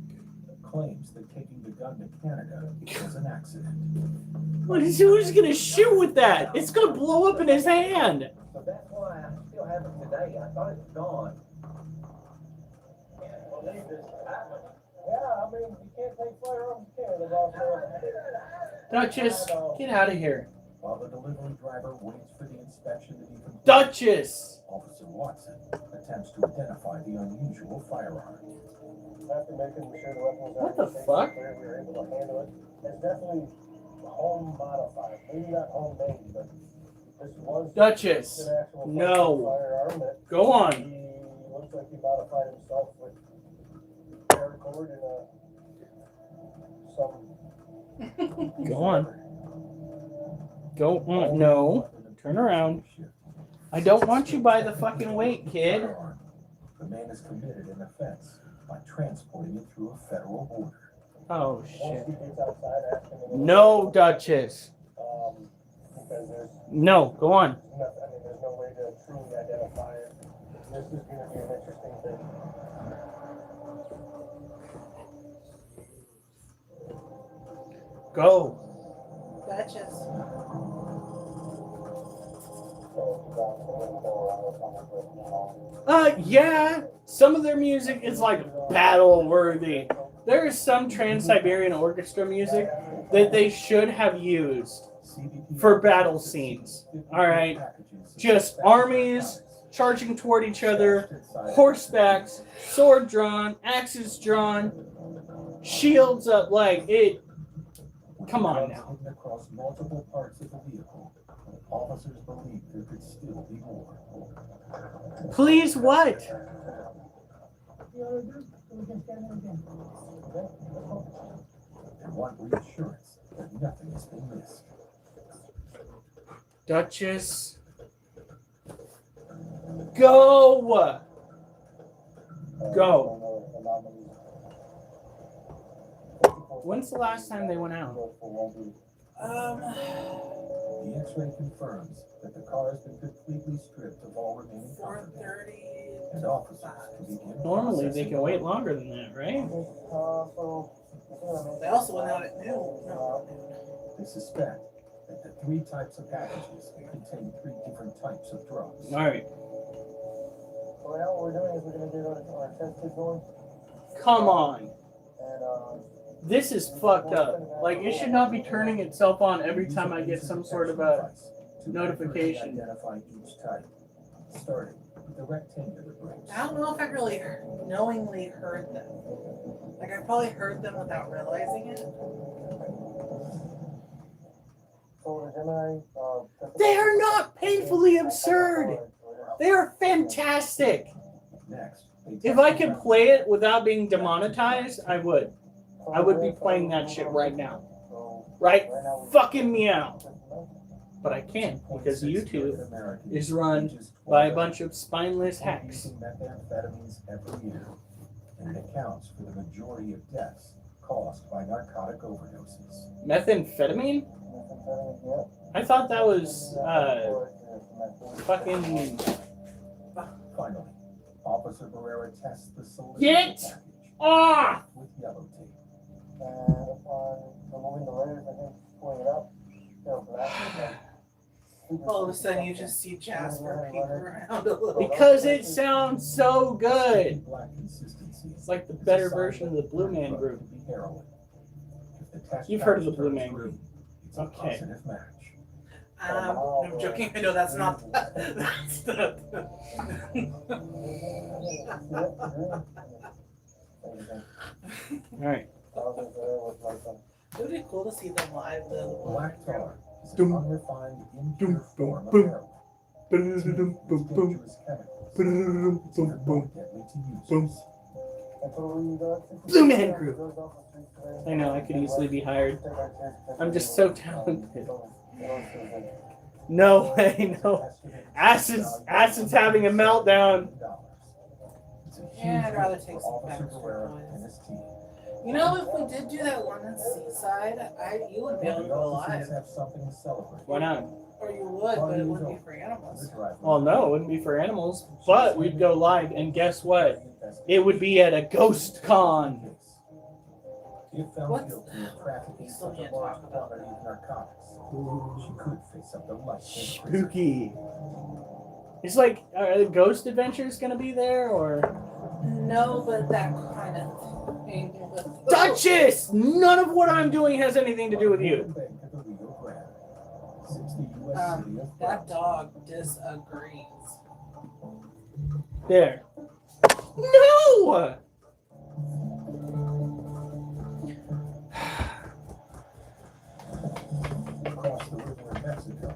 S4: claims that taking the gun to Canada was an accident.
S1: Who's gonna shoot with that? It's gonna blow up in his hand.
S5: So that's why I still have it today. I thought it was gone. Yeah, I mean, you can't take firearms to Canada, boss man.
S1: Duchess, get out of here.
S4: While the delivery driver waits for the inspection to be completed,
S1: Duchess!
S4: Officer Watson attempts to identify the unusual firearm.
S5: After making sure the weapon was
S1: What the
S5: safe and
S1: fuck?
S5: clear, we were able to handle it. It's definitely home modified. Maybe not homemade, but this was
S1: Duchess,
S5: an actual
S1: no.
S5: firearm that
S1: Go on.
S5: he looks like he modified himself with paracord and some.
S1: Go on. Go on. No. Turn around. I don't want you by the fucking weight, kid.
S4: The man has committed an offense by transporting it through a federal border.
S1: Oh,
S5: Once
S1: shit.
S5: he gets outside, ask him a little
S1: No,
S5: bit,
S1: Duchess.
S5: because there's
S1: No, go on.
S5: nothing, I mean, there's no way to truly identify it. This is going to be an interesting thing.
S1: Go.
S2: Duchess.
S1: Yeah. Some of their music is like battle worthy. There is some Trans-Siberian Orchestra music that they should have used for battle scenes. All right. Just armies charging toward each other, horsebacks, sword drawn, axes drawn, shields up, like it. Come on now.
S4: Hidden across multiple parts of the vehicle, officers believe there could still be more.
S1: Please, what?
S4: And want reassurance that nothing has been missed.
S1: Duchess, Go! Go. When's the last time they went out?
S4: The X-ray confirms that the car has been completely stripped of all remaining contraband,
S2: 4:30.
S4: and officers can begin
S1: Normally they
S4: processing
S1: can wait longer than that, right?
S2: They also went out at noon. No.
S4: They suspect that the 3 types of packages contain 3 different types of drugs.
S1: All right.
S5: So right now what we're doing is we're gonna get our test kit going,
S1: Come on.
S5: and
S1: This is fucked up. Like, it should not be turning itself on every time I get some sort of a notification.
S4: Identify each type, starting with the rectangular bricks.
S2: I don't know if I really knowingly heard them. Like, I probably heard them without realizing it.
S5: so the Gemini,
S1: They are not painfully absurd. They are fantastic.
S4: Next,
S1: If I could play it without being demonetized, I would. I would be playing that shit right now. Right fucking meow. But I can't because YouTube is run by a bunch of spineless hacks.
S4: Methamphetamines every year, and it accounts for the majority of deaths caused by narcotic overdoses.
S1: Methamphetamine? I thought that was fucking.
S4: Finally, Officer Barrera tests the solid
S1: Get
S4: package
S1: off!
S4: with yellow tape.
S5: and upon removing the layers, I think, pulling it up,
S2: All of a sudden, you just see Jasper peek around a little.
S1: Because it sounds so good.
S4: Black consistency.
S1: It's like the better version of the Blue Man Group.
S4: Could be heroin. If the test
S1: You've heard of the
S4: package
S1: Blue
S4: turns
S1: Man
S4: green,
S1: Group.
S4: It's a
S1: Okay.
S4: positive match.
S2: I'm joking. I know that's not. That's the.
S1: Alright.
S2: It would be cool to see them live though.
S4: Black tar is
S1: Dum,
S4: an unrefined,
S1: dum,
S4: impure form of
S1: boom.
S4: heroin. Dangerous chemicals. It's even more deadly to users.
S1: Blue Man Group. I know, I could easily be hired. I'm just so talented. No way, no. Acid's having a meltdown.
S4: It's a huge
S2: Yeah, I'd rather
S4: win
S2: take
S4: for
S2: some
S4: Officer
S2: back
S4: Barrera
S2: supplies.
S4: and his team.
S2: You know, if we did do that one in Seaside, you would be able to
S4: The
S2: go
S4: officers
S2: live.
S4: have something to celebrate.
S1: Why not?
S2: Or you would, but it wouldn't be for animals.
S1: Well, no, it wouldn't be for animals, but we'd go live, and guess what? It would be at a ghost con.
S4: If found
S2: What's-
S4: guilty of trafficking
S2: We still
S4: such a
S2: can't
S4: large
S2: talk about
S4: quantity of narcotics, she could face up to life in prison.
S1: Spooky. It's like, are the ghost adventures gonna be there, or?
S2: No, but that kind of thing. With
S1: Duchess! None of what I'm doing has anything to do with you.
S4: Bank of the Rio Grande. 60 U.S. city of
S2: That dog disagrees.
S1: There. No!
S4: Across the river in Mexico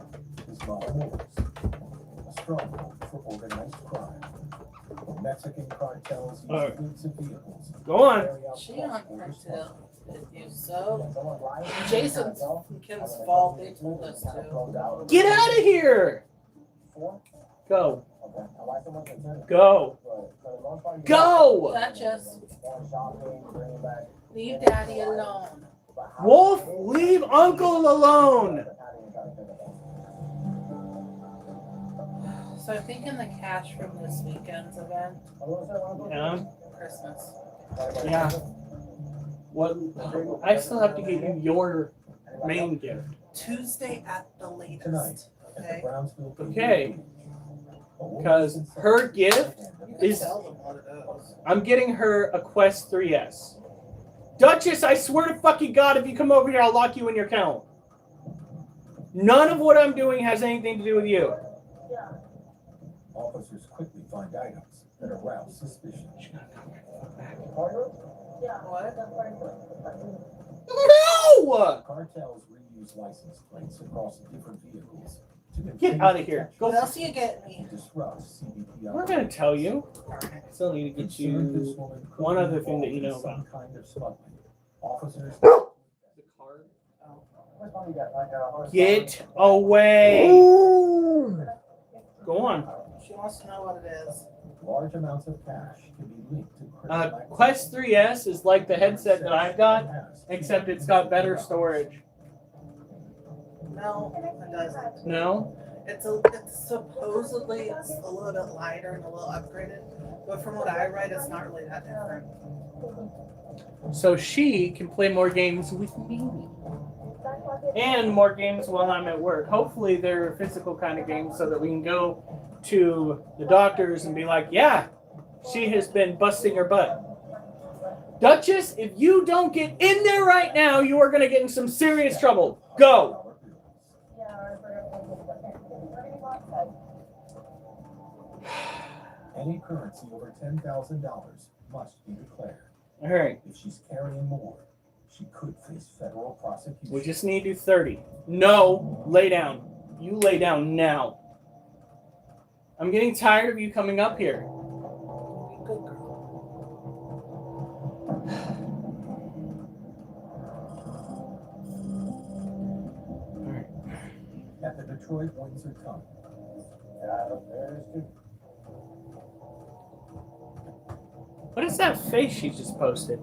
S4: is Matamoros, a stronghold for organized crime. Mexican cartels use
S1: Alright.
S4: goods and vehicles.
S1: Go on.
S4: carry out
S2: She on
S4: cross-border
S2: cartel. You so Jason's and Kim's fault. They told us to.
S1: Get out of here! Go. Go. Go!
S2: Duchess, leave Daddy alone.
S1: Wolf, leave Uncle alone!
S2: So I'm thinking the cash from this weekend's event,
S1: Yeah.
S2: Christmas.
S1: Yeah. What? I still have to get you your main gift.
S2: Tuesday at the
S4: Tonight,
S2: latest.
S4: at the
S2: Okay.
S4: Brownsville PD.
S1: Okay.
S4: A woman
S1: Because
S4: is inside
S1: her
S4: the
S1: gift
S2: You can
S1: is-
S2: tell them what it is.
S1: I'm getting her a Quest 3S. Duchess, I swear to fucking God, if you come over here, I'll lock you in your kennel. None of what I'm doing has anything to do with you.
S4: Officers quickly find items that arouse suspicion.
S2: What?
S1: No!
S4: Cartels reuse license plates across different vehicles to
S1: Get
S4: continue
S1: out of here.
S2: What
S1: Go.
S2: else do you get me?
S4: and disrupt CBP
S1: I'm not gonna tell you.
S2: Alright.
S1: Still need to get
S4: Concerned this
S1: you
S4: woman could
S1: one
S4: be
S1: other thing that you
S4: involved
S1: know
S4: in
S1: about.
S4: some kind of smuggling. Officers
S1: the card. Get away. Go on.
S2: She wants to know what it is.
S4: Large amounts of cash can be linked to criminal activity.
S1: Quest 3S is like the headset that I've got, except it's got better storage.
S2: No, it doesn't.
S1: No?
S2: It's supposedly it's a little bit lighter and a little upgraded, but from what I read, it's not really that different.
S1: So she can play more games with me. And more games while I'm at work. Hopefully they're physical kind of games so that we can go to the doctors and be like, yeah, she has been busting her butt. Duchess, if you don't get in there right now, you are going to get in some serious trouble. Go.
S4: Any currency over $10,000 must be declared.
S1: All right.
S4: If she's carrying more, she could face federal prosecution.
S1: We just need to do 30. No, lay down. You lay down now. I'm getting tired of you coming up here.
S2: Good girl.
S1: All right.
S4: At the Detroit Windsor Tunnel.
S1: What is that face she just posted?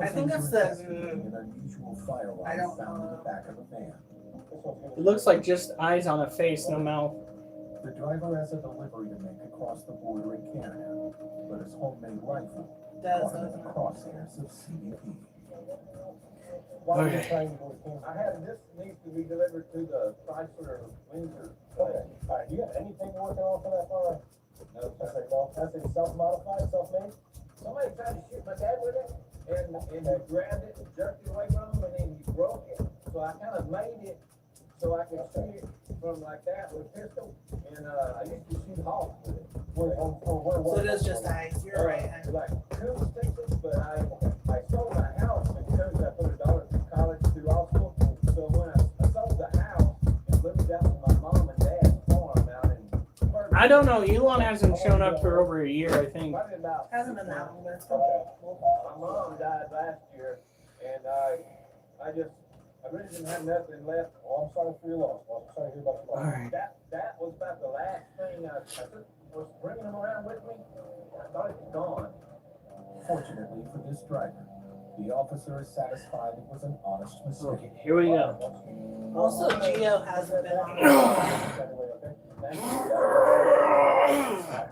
S2: I think it's
S4: Officers are
S2: the-
S4: investigating an unusual fire
S2: I
S4: alarm
S2: don't
S4: found in the
S2: know.
S4: back of a van.
S1: It looks like just eyes on a face, no mouth.
S4: The driver has a delivery to make across the border in Canada, but his homemade rifle
S2: Does
S4: caught in the crosshairs of CBP.
S1: Okay.
S5: I had this needs to be delivered to the Chrysler Windsor. Okay. All right. You got anything working on for that car? No. That's a self-modified, self-made. Somebody tried to shoot my dad with it, and he grabbed it and jerked it away from him, and then he broke it. So I kind of made it so I could shoot it from like that with a pistol. And I used to shoot hawks with it.
S2: So it is just eyes. You're right.
S5: Like Coons, Texas, but I sold my house in Coons. I put a daughter through college, through law school. So when I sold the house and moved out to my mom and dad's farm out in
S1: I don't know. Elon hasn't shown up for over a year, I think.
S5: probably about
S2: Hasn't been that long, but it's
S5: Okay.
S2: been.
S5: My mom died last year, and I really didn't have nothing left. Oh, I'm sorry for your loss. I'm sorry to hear about your loss.
S1: All right.
S5: That was about the last thing I was bringing them around with me. I thought it was gone.
S4: Fortunately for this driver, the officer is satisfied it was an honest mistake.
S1: Okay, here we go.
S2: Also, Geo hasn't been on.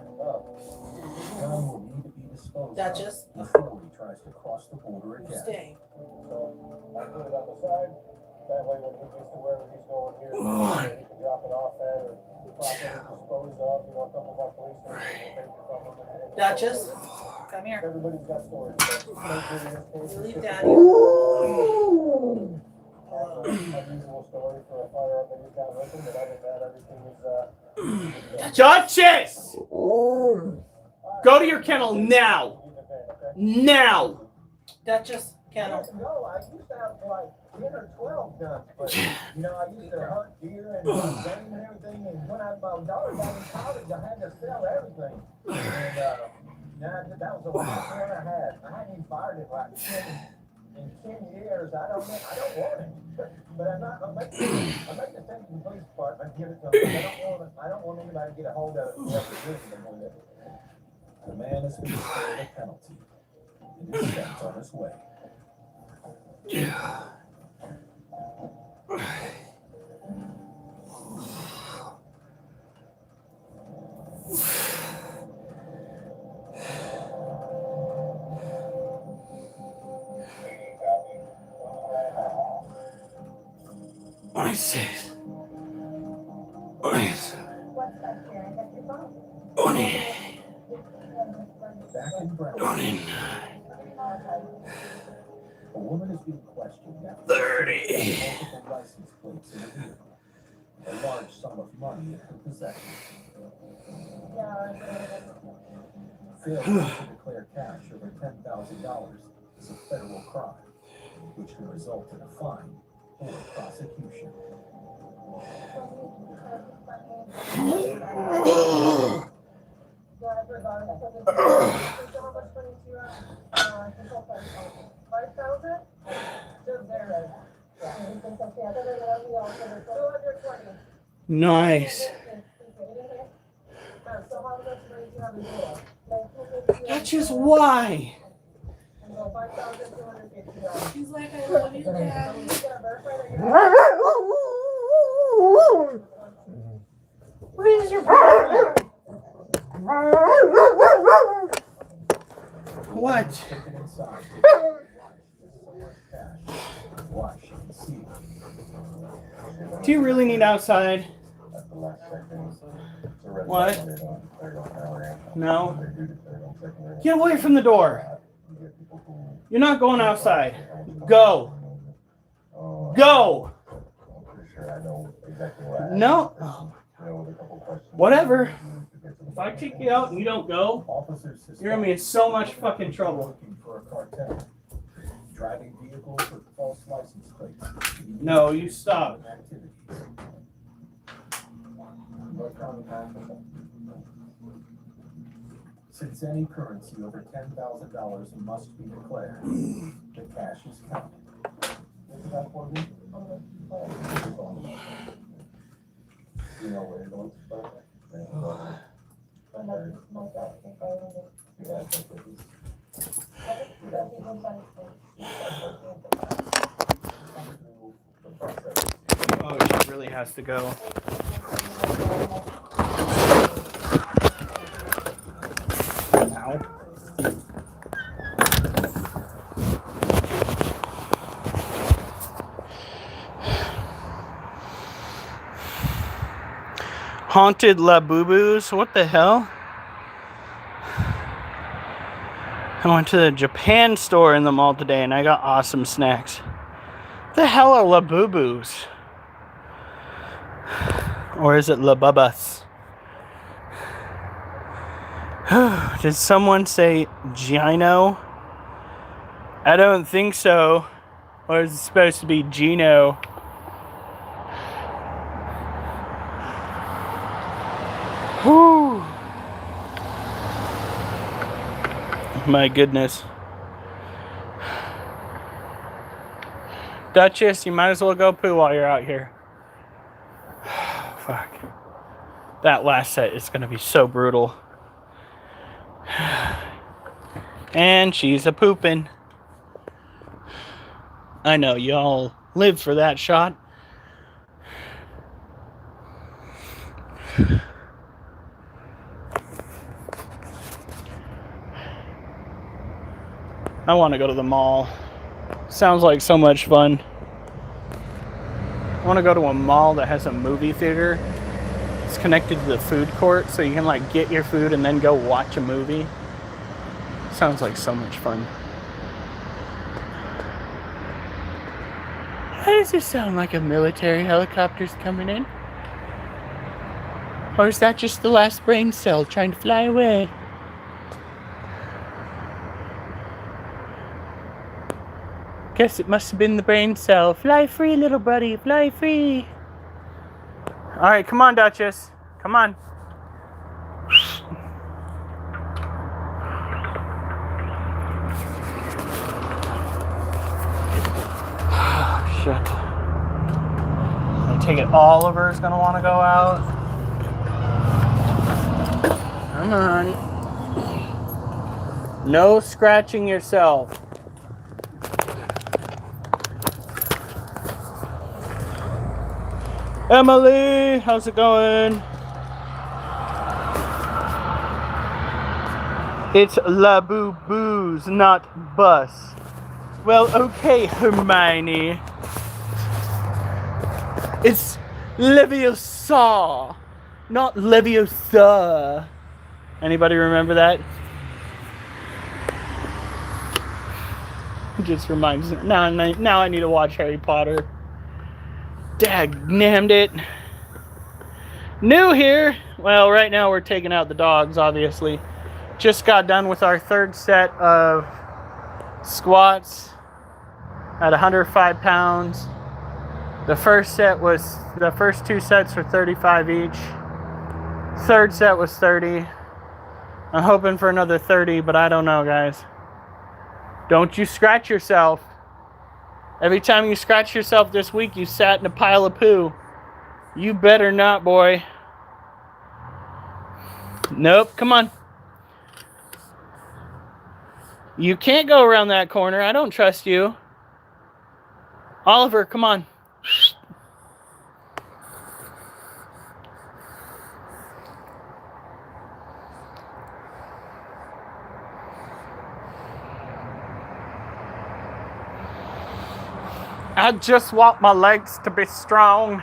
S4: The gun will need to be disposed
S2: Duchess.
S4: of before he tries to cross the border again.
S2: Stay.
S5: I put it on the side. That way, when he gets to wherever he's going here, he can drop it off at or properly dispose of. You know, a couple of our policemen will take it from him.
S2: Duchess, come here.
S5: Everybody's got stories.
S2: You leave Daddy.
S5: Unusual story for a firearm that he's got with him, but other than that, everything is
S1: Duchess! Go to your kennel now! Now!
S2: Duchess, kennel.
S5: No, I used to have like 10 or 12 guns, but I used to hunt deer and game and everything. And when my daughter got in college, I had to sell everything. And that was the last one I had. I hadn't even fired it like in 10 years. I don't want it. But I'm making the same to the police department, give it to them. I don't want anybody to get a hold of it.
S4: The man has been spared a penalty and is sent on his way.
S1: I see.
S4: Back in Brown, a woman is being questioned after
S1: 30.
S4: multiple license plates in a vehicle, a large sum of money in her possession. Failure to declare cash over $10,000 is a federal crime, which can result in a fine or prosecution.
S1: Nice. That's just why.
S2: He's like, I love you, Daddy.
S1: Where's your what?
S4: Take it inside. Watch and see.
S1: Do you really need outside? What? No. Get away from the door. You're not going outside. Go. Go. No. Whatever. If I kick you out and you don't go, you're gonna be in so much fucking trouble.
S4: Looking for a cartel. Driving vehicles with false license plates.
S1: No, you stop.
S4: Activities. Since any currency over $10,000 must be declared, the cash is counted. You know where you're going to start?
S1: Oh, she really has to go. Ow. Haunted Labubus? What the hell? I went to the Japan store in the mall today and I got awesome snacks. What the hell are Labubus? Or is it Labubas? Did someone say Gino? I don't think so. Or is it supposed to be Gino? Whew. My goodness. Duchess, you might as well go poo while you're out here. Fuck. That last set is going to be so brutal. And she's a pooping. I know, y'all live for that shot. I want to go to the mall. Sounds like so much fun. I want to go to a mall that has a movie theater. It's connected to the food court, so you can like get your food and then go watch a movie. Sounds like so much fun. Why does it sound like a military helicopter's coming in? Or is that just the last brain cell trying to fly away? Guess it must have been the brain cell. Fly free, little buddy. Fly free. Alright, come on, Duchess. Come on. Shit. I take it Oliver is going to want to go out. Come on. No scratching yourself. Emily, how's it going? It's La Boo Boos, not bus. Well, okay, Hermione. It's Leviosa, not Leviosa. Anybody remember that? It just reminds me. Now I need to watch Harry Potter. Dagnammed it. New here. Well, right now we're taking out the dogs, obviously. Just got done with our third set of squats at 105 pounds. The first two sets were 35 each. Third set was 30. I'm hoping for another 30, but I don't know, guys. Don't you scratch yourself. Every time you scratch yourself this week, you sat in a pile of poo. You better not, boy. Nope, come on. You can't go around that corner. I don't trust you. Oliver, come on. I just want my legs to be strong.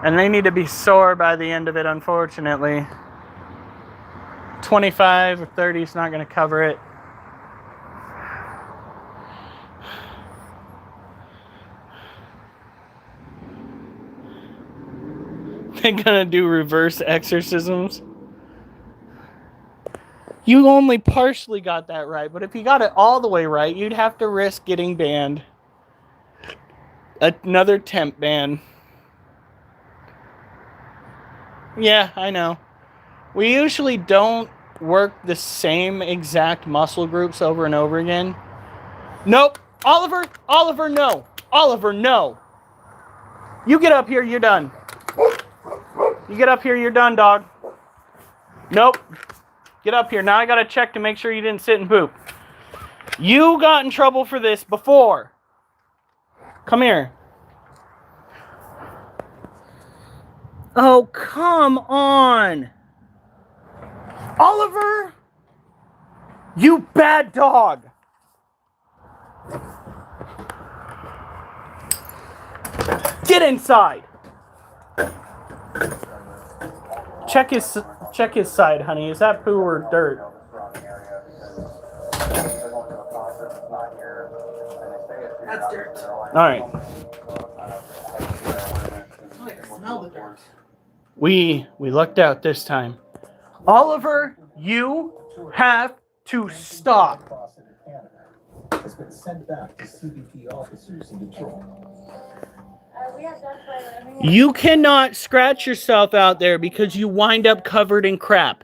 S1: And they need to be sore by the end of it, unfortunately. 25 or 30 is not going to cover it. They're going to do reverse exorcisms. You only partially got that right, but if you got it all the way right, you'd have to risk getting banned. Another temp ban. Yeah, I know. We usually don't work the same exact muscle groups over and over again. Nope. Oliver, no. Oliver, no. You get up here, you're done. You get up here, you're done, dog. Nope. Get up here. Now I gotta check to make sure you didn't sit and poop. You got in trouble for this before. Come here. Oh, come on. Oliver, you bad dog. Get inside. Check his side, honey. Is that poo or dirt?
S2: That's dirt.
S1: All right.
S2: I can smell the dirt.
S1: We lucked out this time. Oliver, you have to stop.
S4: Has been sent back to CBP officers in Detroit.
S1: You cannot scratch yourself out there because you wind up covered in crap.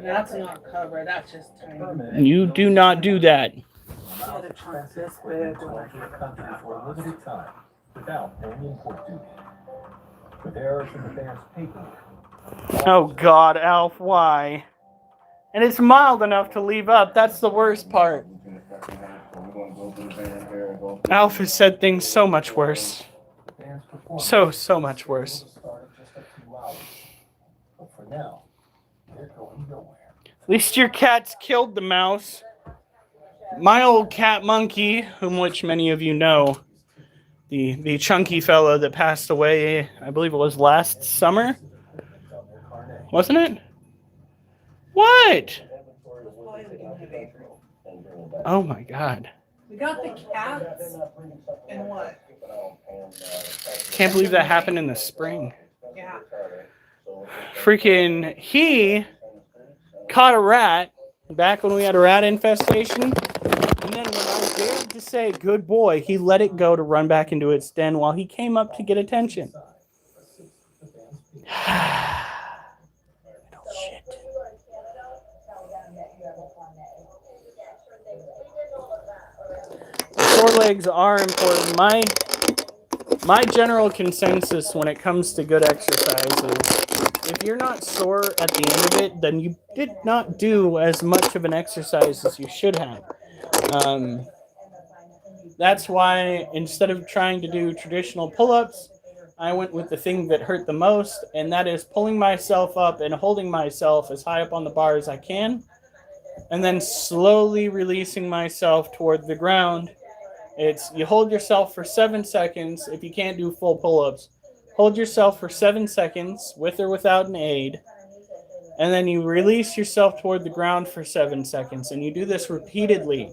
S2: That's not covered. That's just tiny.
S1: You do not do that.
S2: Yeah, the trunk's this big.
S4: For a limited time, without any import duty. With errors in the band's paperwork.
S1: Oh God, Alf, why? And it's mild enough to leave up. That's the worst part. Alf has said things so much worse. So much worse.
S4: But for now, they're going nowhere.
S1: At least your cat's killed the mouse. My old cat Monkey, whom which many of you know, the chunky fellow that passed away, I believe it was last summer, wasn't it? What? Oh my God.
S2: We got the cats and what?
S1: Can't believe that happened in the spring.
S2: Yeah.
S1: Freaking, he caught a rat back when we had a rat infestation. And then when I dared to say, good boy, he let it go to run back into its den while he came up to get attention. Shit. Sore legs are important. My general consensus when it comes to good exercise is if you're not sore at the end of it, then you did not do as much of an exercise as you should have. That's why instead of trying to do traditional pull-ups, I went with the thing that hurt the most, and that is pulling myself up and holding myself as high up on the bar as I can, and then slowly releasing myself toward the ground. It's you hold yourself for 7 seconds. If you can't do full pull-ups, hold yourself for 7 seconds with or without an aid, and then you release yourself toward the ground for 7 seconds, and you do this repeatedly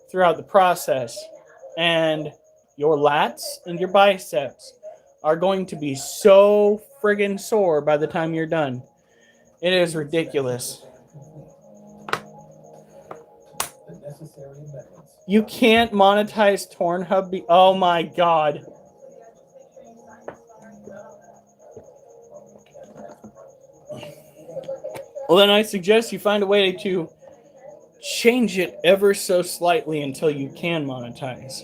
S1: throughout the process, and your lats and your biceps are going to be so friggin' sore by the time you're done. It is ridiculous. You can't monetize Pornhub. Oh my God. Well, then I suggest you find a way to change it ever so slightly until you can monetize.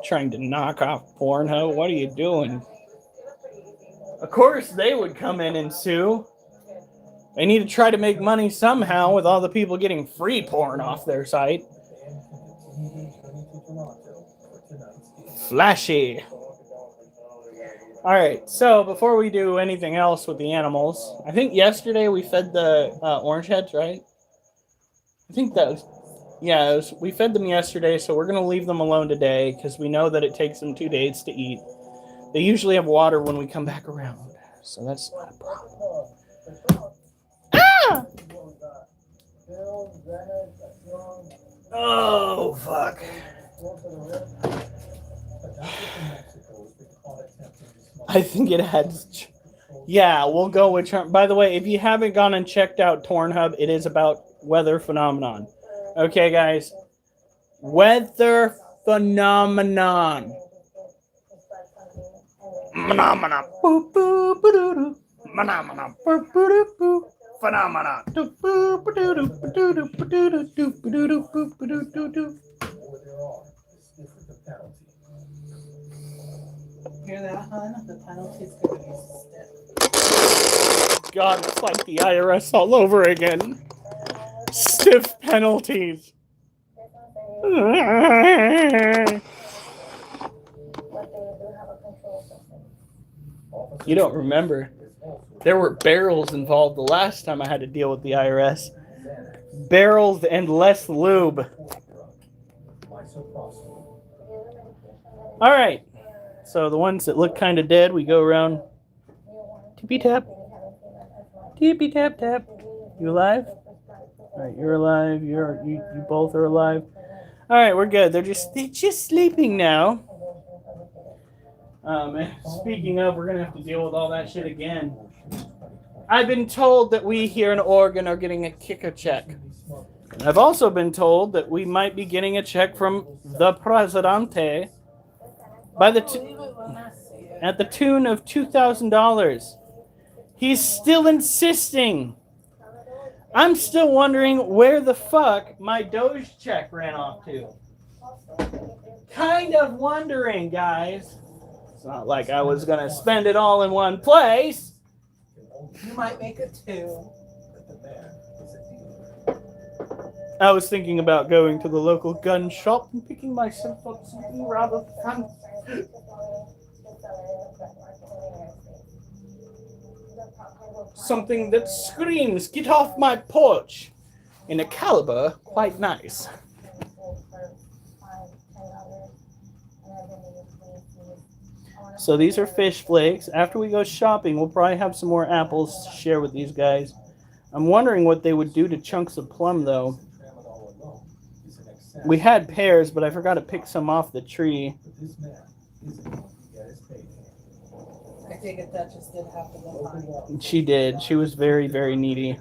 S1: Trying to knock off Pornhub? What are you doing? Of course, they would come in and sue. They need to try to make money somehow with all the people getting free porn off their site. Flashy. Alright, so before we do anything else with the animals, I think yesterday we fed the orange heads, right? I think that was, yeah, we fed them yesterday, so we're going to leave them alone today because we know that it takes them 2 days to eat. They usually have water when we come back around, so that's not a problem. Ah! Oh, fuck. I think it has. Yeah, we'll go with. By the way, if you haven't gone and checked out Pornhub, it is about weather phenomenon. Okay, guys. Weather phenomenon. Phenomena. Boop, boop, boop, phenomena. Boop, boop, boop. Phenomena.
S2: Hear that, hon? The penalty's gonna be stiff.
S1: God, it's like the IRS all over again. Stiff penalties. You don't remember. There were barrels involved the last time I had to deal with the IRS. Barrels and less lube. Alright. So the ones that look kind of dead, we go around. Tippy tap. Tippy tap tap. You alive? Alright, you're alive. You both are alive. Alright, we're good. They're just sleeping now. Speaking of, we're gonna have to deal with all that shit again. I've been told that we here in Oregon are getting a kicker check. And I've also been told that we might be getting a check from the Presidente by at the tune of $2,000. He's still insisting. I'm still wondering where the fuck my Doge check ran off to. Kind of wondering, guys. It's not like I was gonna spend it all in one place.
S2: You might make it two.
S1: I was thinking about going to the local gun shop and picking myself up something rather fun. Something that screams, "Get off my porch!" in a caliber quite nice. So these are fish flakes. After we go shopping, we'll probably have some more apples to share with these guys. I'm wondering what they would do to chunks of plum, though. We had pears, but I forgot to pick some off the tree.
S2: I take it that just did have to go behind.
S1: She did. She was very, very needy.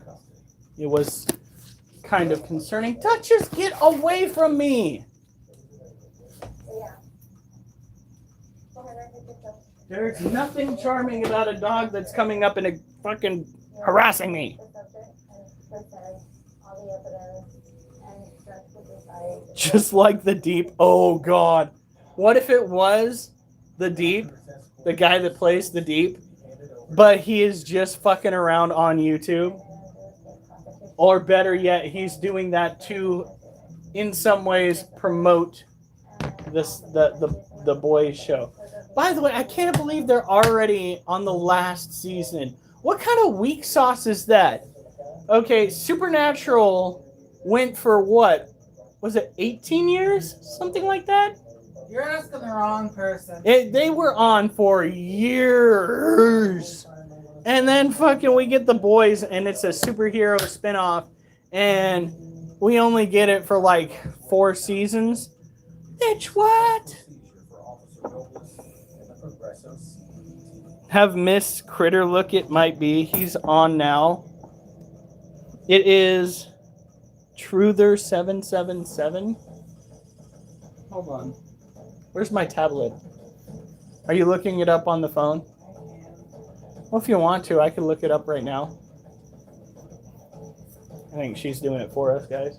S1: It was kind of concerning. Duchess, get away from me! There's nothing charming about a dog that's coming up and fucking harassing me. Just like the Deep. Oh, God. What if it was the Deep? The guy that plays the Deep? But he is just fucking around on YouTube? Or better yet, he's doing that to, in some ways, promote the boys show. By the way, I can't believe they're already on the last season. What kind of weak sauce is that? Okay, Supernatural went for what? Was it 18 years? Something like that?
S2: You're asking the wrong person.
S1: They were on for years. And then fucking we get the boys and it's a superhero spinoff and we only get it for like 4 seasons. Bitch, what? Have Miss Critter look, it might be. He's on now. It is Truther777. Hold on. Where's my tablet? Are you looking it up on the phone? Well, if you want to, I can look it up right now. I think she's doing it for us, guys.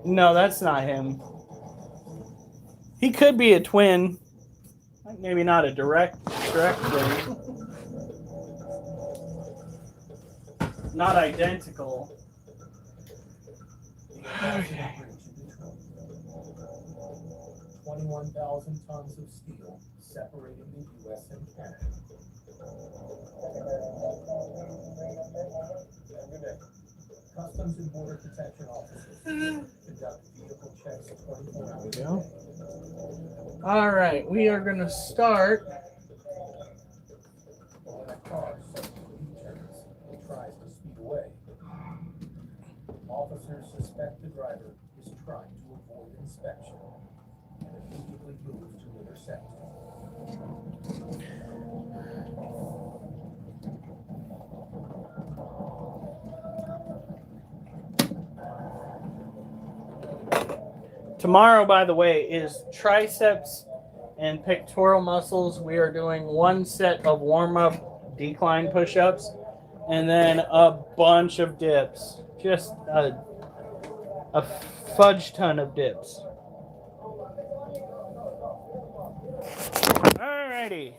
S1: No, that's not him. He could be a twin. Maybe not a direct twin. Not identical.
S4: Okay. 21,000 tons of steel separating the U.S. and Canada. Customs and Border Protection officers conduct vehicle checks 24 hours a day.
S1: All right, we are going to start.
S4: When a car subsequently turns and tries to speed away, officers suspect the driver is trying to avoid inspection and immediately move to intercept.
S1: Tomorrow, by the way, is triceps and pectoral muscles. We are doing one set of warm-up decline push-ups and then a bunch of dips. Just a fudge ton of dips. Alrighty.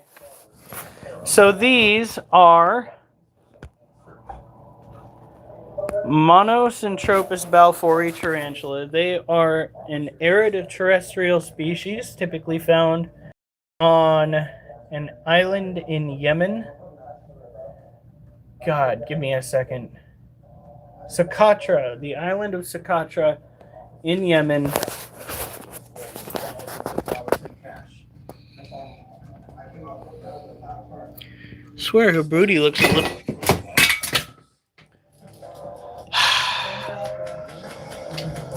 S1: So these are Monocentropas balfouri tarantula. They are an arid terrestrial species typically found on an island in Yemen. God, give me a second. Socotra, the island of Socotra in Yemen. Swear her booty looks a little.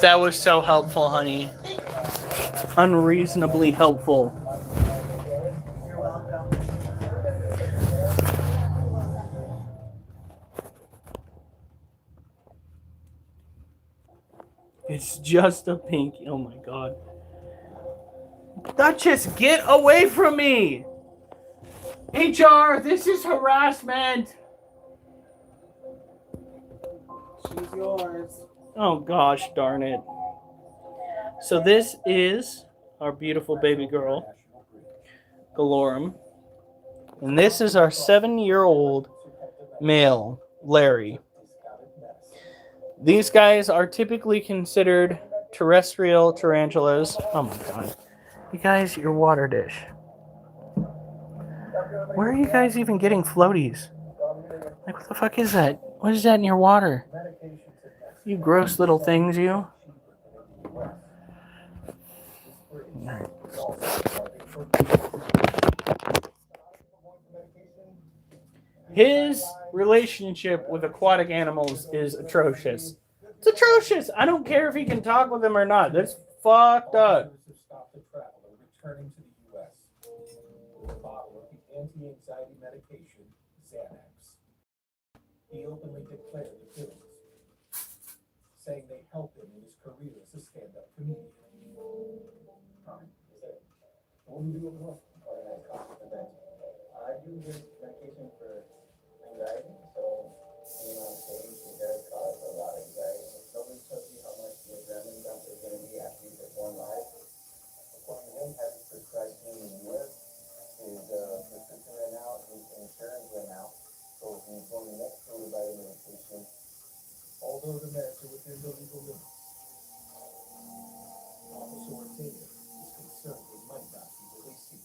S1: That was so helpful, honey. Unreasonably helpful.
S2: You're welcome.
S1: It's just a pinky. Oh my god. Duchess, get away from me! HR, this is harassment!
S2: She's yours.
S1: Oh gosh, darn it. So this is our beautiful baby girl, Galorum. And this is our 7-year-old male, Larry. These guys are typically considered terrestrial tarantulas. Oh my god. You guys, your water dish. Where are you guys even getting floaties? Like, what the fuck is that? What is that in your water? You gross little things, you. His relationship with aquatic animals is atrocious. It's atrocious. I don't care if he can talk with them or not. That's fucked up.
S4: Returning to the U.S. with a bottle of the anti-anxiety medication, Xanax. He openly declared the pills, saying they helped him in his career as a stand-up comedian. What do you do over there?
S5: I do this medication for anxiety, so being on stage, it does cause a lot of anxiety. Nobody tells you how much the adrenaline dump is going to be after you perform live. According to him, having prescribed him in the U.S., his prescription ran out, his insurance ran out, so he's going next door to buy the medication.
S4: Although the meds are within the legal limits, Officer Ortega is concerned they might not be what they seem.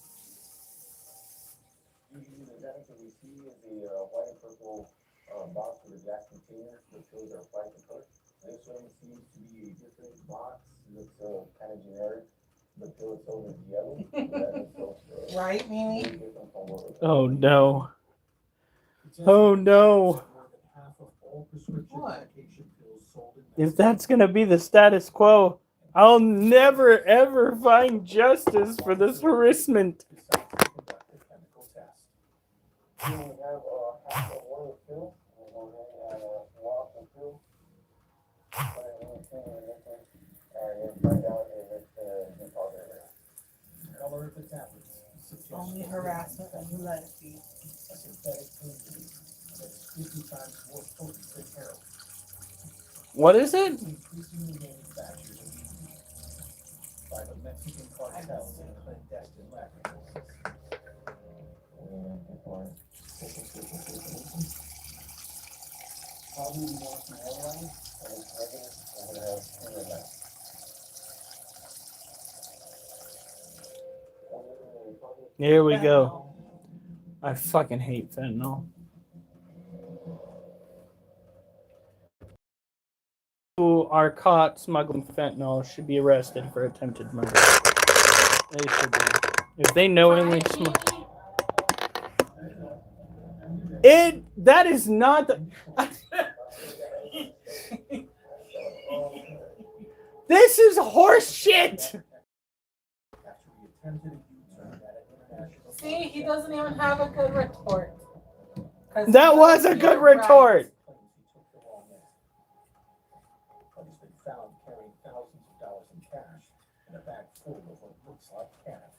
S5: Usually the Xanax that we see is the white and purple box with a glass container. The pills are white and purple. This one seems to be a different box. Looks kind of generic. The pill itself is yellow.
S2: Right, Mimi?
S1: Oh no. Oh no.
S2: What?
S1: If that's gonna be the status quo, I'll never ever find justice for this harassment.
S5: We only have half of one of the pill. We're going to have a swap of pill. Put it in the thing and this one. And then find out if it's deposited.
S4: Color of the tablets suggests
S2: Only harassment and you let it be.
S4: a synthetic pain that is 50 times more potent than heroin.
S1: What is it?
S4: Increasingly manufactured in the Mexican cartels and clandestine laboratories.
S5: Probably the most airline, and it's regular, and it has airline.
S1: Here we go. I fucking hate fentanyl. Who are caught smuggling fentanyl should be arrested for attempted murder. They should be. If they knowingly smuggle. That is not the. This is horse shit.
S2: See, he doesn't even have a good retort.
S1: That was a good retort.
S4: But he's been found carrying thousands of dollars in cash in a bag full of what looks like cannabis.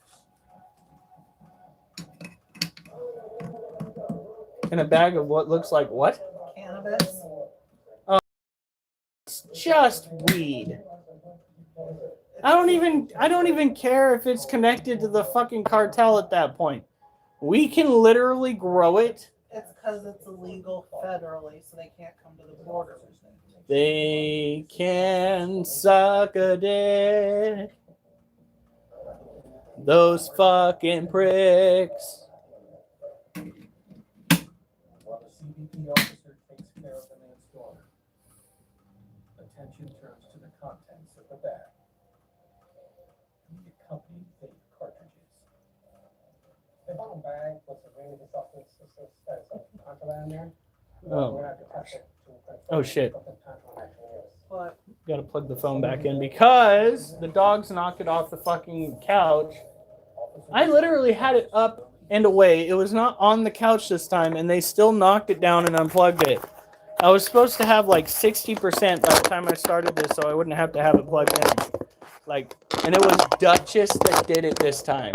S1: In a bag of what looks like what?
S2: Cannabis.
S1: It's just weed. I don't even care if it's connected to the fucking cartel at that point. We can literally grow it.
S2: It's because it's illegal federally, so they can't come to the border.
S1: They can suck a dick. Those fucking pricks.
S4: While the CBP officer takes care of the man's daughter, attention turns to the contents of the bag. The accompanying vape cartridges.
S5: They found a bag with some really substance that's contraband in there.
S1: Oh.
S5: We're gonna have to test it to confirm
S1: Oh shit.
S5: what the contraband actually is.
S2: But
S1: Gotta plug the phone back in because the dogs knocked it off the fucking couch. I literally had it up and away. It was not on the couch this time, and they still knocked it down and unplugged it. I was supposed to have like 60% by the time I started this, so I wouldn't have to have it plugged in. And it was Duchess that did it this time.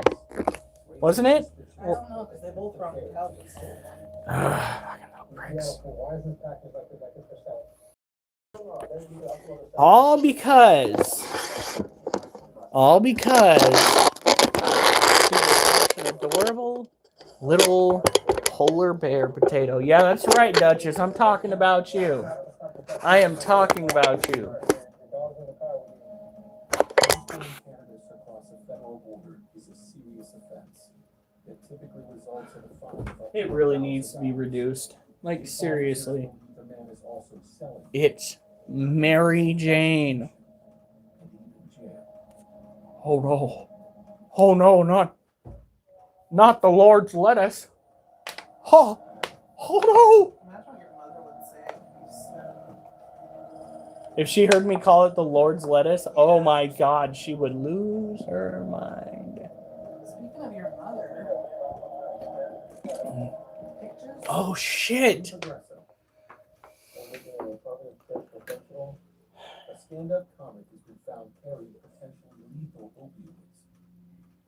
S1: Wasn't it?
S2: I don't know, because they both were on the couch.
S1: Fucking little pricks.
S5: Why is this package like this for sale?
S1: All because she's an adorable little polar bear potato. Yeah, that's right, Duchess. I'm talking about you. I am talking about you.
S4: Importing cannabis across a federal border is a serious offense. It typically results in a fine of up to
S1: It really needs to be reduced. Like, seriously.
S4: The man is also selling
S1: It's Mary Jane.
S4: and even jail.
S1: Oh no. Oh no, not the Lord's lettuce. Oh no.
S2: Imagine what your mother would say
S1: If she heard me call it the Lord's lettuce, oh my God, she would lose her mind.
S2: Speaking of your mother, pictures?
S1: Oh shit.
S4: A stand-up comic has been found carrying potentially lethal opioids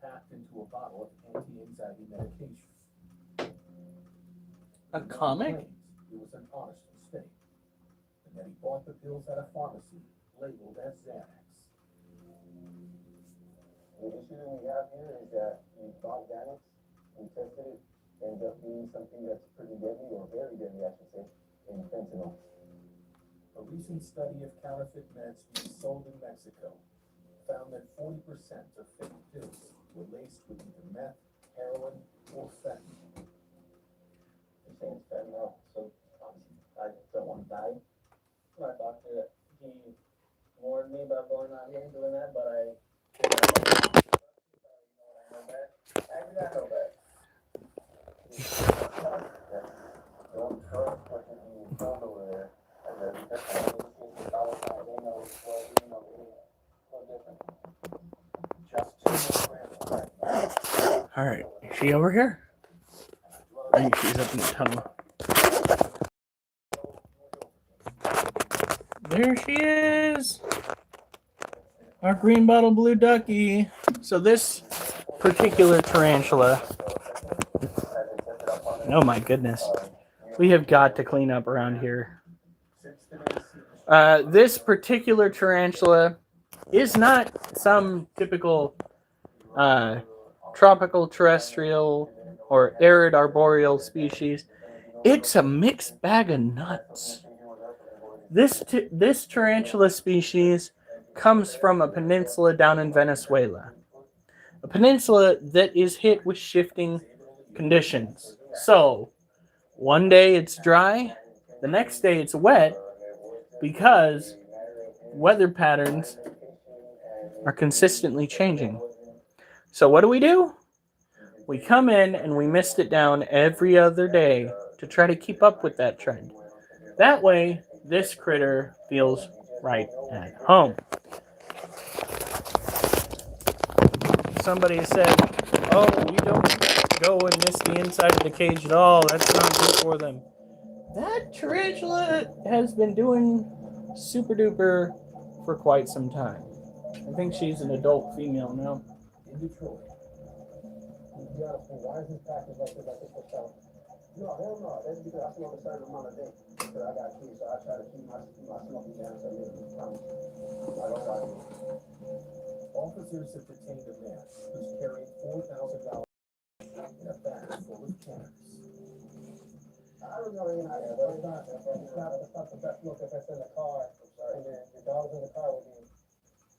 S4: packed into a bottle of anti-anxiety medication.
S1: A comic?
S4: It was an honest mistake, and that he bought the pills at a pharmacy labeled as Xanax.
S5: The issue that we have here is that we bought Xanax, we tested it, ended up being something that's pretty deadly, or very deadly, I should say, in fentanyl.
S4: A recent study of counterfeit meds being sold in Mexico found that 40% of fake pills were laced with either meth, heroin, or fentanyl.
S5: They're saying it's fentanyl, so obviously I don't want to die. My doctor, he warned me about going out here and doing that, but I know that. I did not know that. Don't trust what you're being told over there. And then that's why they know what we know no different.
S4: Just 2 more grams.
S1: Alright, is she over here? I think she's up in the tunnel. There she is. Our green bottle blue ducky. So this particular tarantula. Oh my goodness. We have got to clean up around here. This particular tarantula is not some typical tropical terrestrial or arid arboreal species. It's a mixed bag of nuts. This tarantula species comes from a peninsula down in Venezuela. A peninsula that is hit with shifting conditions. So, one day it's dry, the next day it's wet, because weather patterns are consistently changing. So, what do? We come in and we mist it down every other day to try to keep up with that trend. That way, this critter feels right at home. Somebody said, "Oh, you don't go and mist the inside of the cage at all. That's not good for them." That tarantula has been doing super duper for quite some time. I think she's an adult female now.
S4: In Detroit.
S5: Be honest with me, why is this package like this for selling?
S3: No, hell no. That's because I smoke a certain amount a day. Because I got kids, so I try to keep my smoking down so I don't like it.
S4: Officers have detained a man who's carrying $4,000 in a bag full of cannabis.
S3: I don't know, you know,
S5: But it's not the best look if it's in the car, and your dog's in the car with you.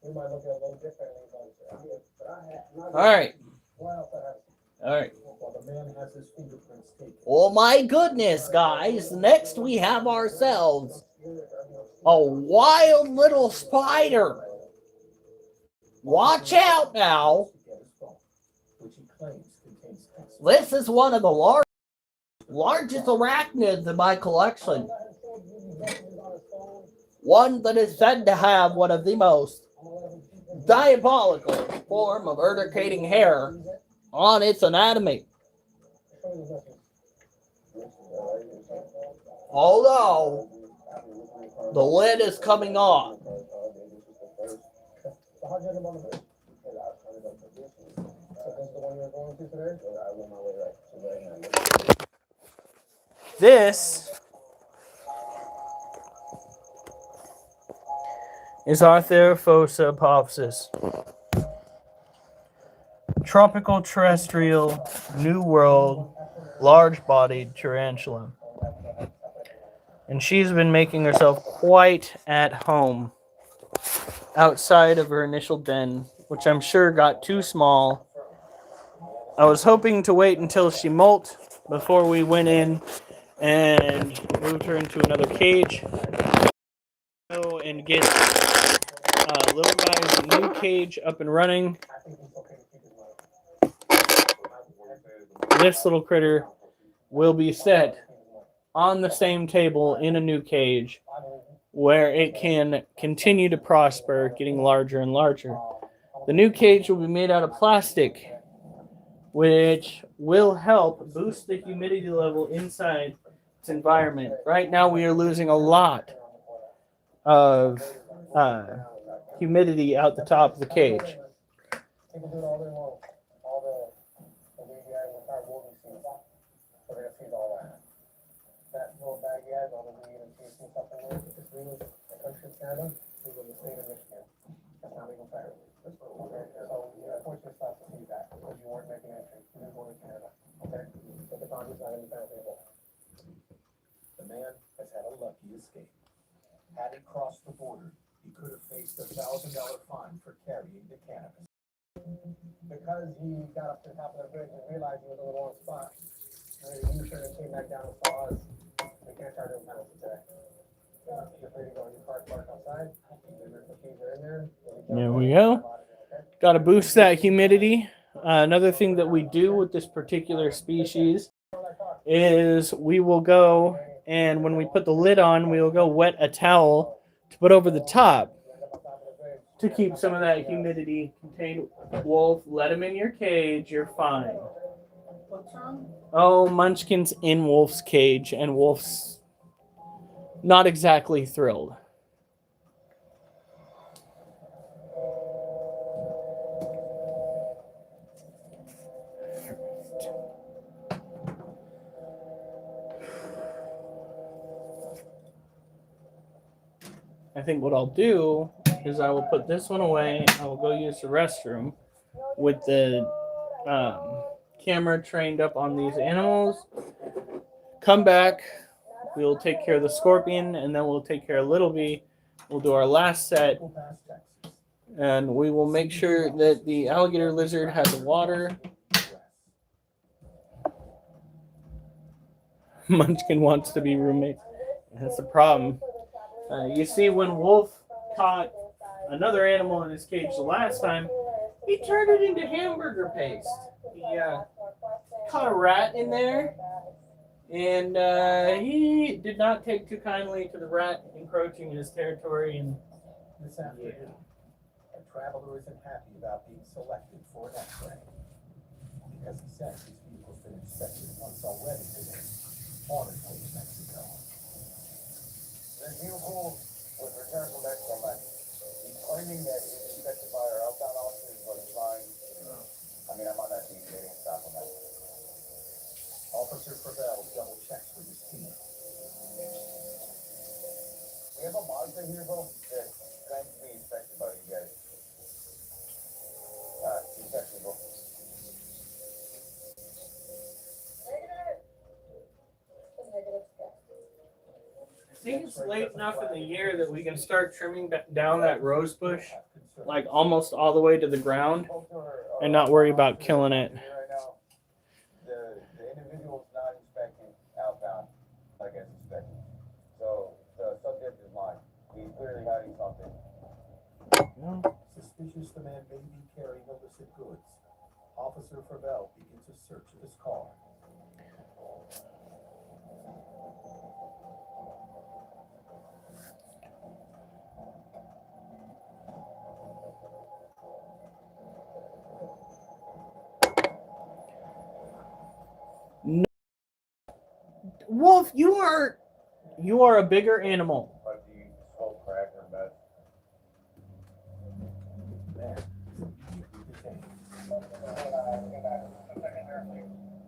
S5: You might look at it a little differently, but
S1: All right.
S5: what else I have?
S1: All right.
S4: While the man has his fingerprints taken.
S1: Oh my goodness, guys. Next we have ourselves a wild little spider. Watch out now.
S4: Which he claims contains text.
S1: This is one of the largest arachnids in my collection. One that is said to have one of the most diabolical form of urticating hair on its anatomy. Although the lid is coming off. This is Arthrophosa apophysis. Tropical terrestrial, New World, large-bodied tarantula. And she's been making herself quite at home outside of her initial den, which I'm sure got too small. I was hoping to wait until she molt before we went in and moved her into another cage. Go and get little guy's new cage up and running. This little critter will be set on the same table in a new cage where it can continue to prosper, getting larger and larger. The new cage will be made out of plastic, which will help boost the humidity level inside its environment. Right now we are losing a lot of humidity out the top of the cage.
S5: People do it all day long. All the guys in the car will be seen. So they're gonna see all that. That little bag he has, all the weed and THC stuff in there, it's legal in the country of Canada, legal in the state of Michigan. That's not legal federally. Okay, so unfortunately it's not to see that, because you weren't making entry, you didn't go to Canada, okay? But the Congress not independently involved.
S4: The man has had a lucky escape. Had he crossed the border, he could have faced a $1,000 fine for carrying the cannabis.
S5: Because he got up to the top of the bridge and realized he was in the wrong spot, and he U-turned and came back down and saw us, we can't charge him penalty today. You're free to go in your car, park outside, the keys are in there.
S1: There we go. Got to boost that humidity. Another thing that we do with this particular species is we will go, and when we put the lid on, we will go wet a towel to put over the top to keep some of that humidity contained. Wolf, let him in your cage. You're fine.
S2: What's wrong?
S1: Oh, Munchkin's in Wolf's cage, and Wolf's not exactly thrilled. I think what I'll do is I will put this one away. I will go use the restroom with the camera trained up on these animals. Come back. We'll take care of the scorpion, and then we'll take care of Little Bee. We'll do our last set,
S4: People pass Texas.
S1: and we will make sure that the alligator lizard has water. Munchkin wants to be roommates. That's the problem. You see, when Wolf caught another animal in his cage the last time, he turned it into hamburger paste. He caught a rat in there, and he did not take too kindly to the rat encroaching his territory. And
S4: This afternoon, a traveler isn't happy about being selected for an X-ray because he says his vehicle's been inspected once already today on its way to Mexico.
S5: This vehicle was returned from Mexico, man. He's claiming that it was inspected by our outbound officers, but it's fine. I mean, I'm on that team. They didn't stop him, man.
S4: Officer Fravel double checks with his team.
S5: We have a Mazda here, bro, that claims to be inspected by you guys. Inspection, bro.
S1: I think it's late enough in the year that we can start trimming down that rose bush, like almost all the way to the ground, and not worry about killing it.
S5: Right now, the individual's not inspecting outbound like as expected. So the subject is mine. He's clearly hiding something.
S4: Suspicious the man may be carrying illicit goods. Officer Fravel begins a search of his car.
S1: Wolf, you are a bigger animal.
S5: But do you smoke crack or meth?
S4: Man is immediately detained.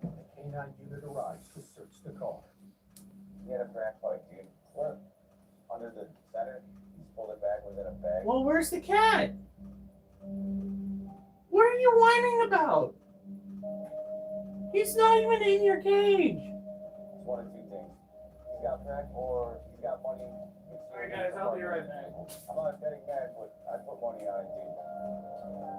S4: The canine unit arrives to search the car.
S5: He had a crack pipe, dude. Where? Under the center. He's pulled it back within a bag.
S1: Well, where's the cat? What are you whining about? He's not even in your cage.
S5: It's one of two things. He's got crack or he's got money.
S1: Alright, guys, I'll be right back.
S5: I'm not getting mad, but I put money on it, dude.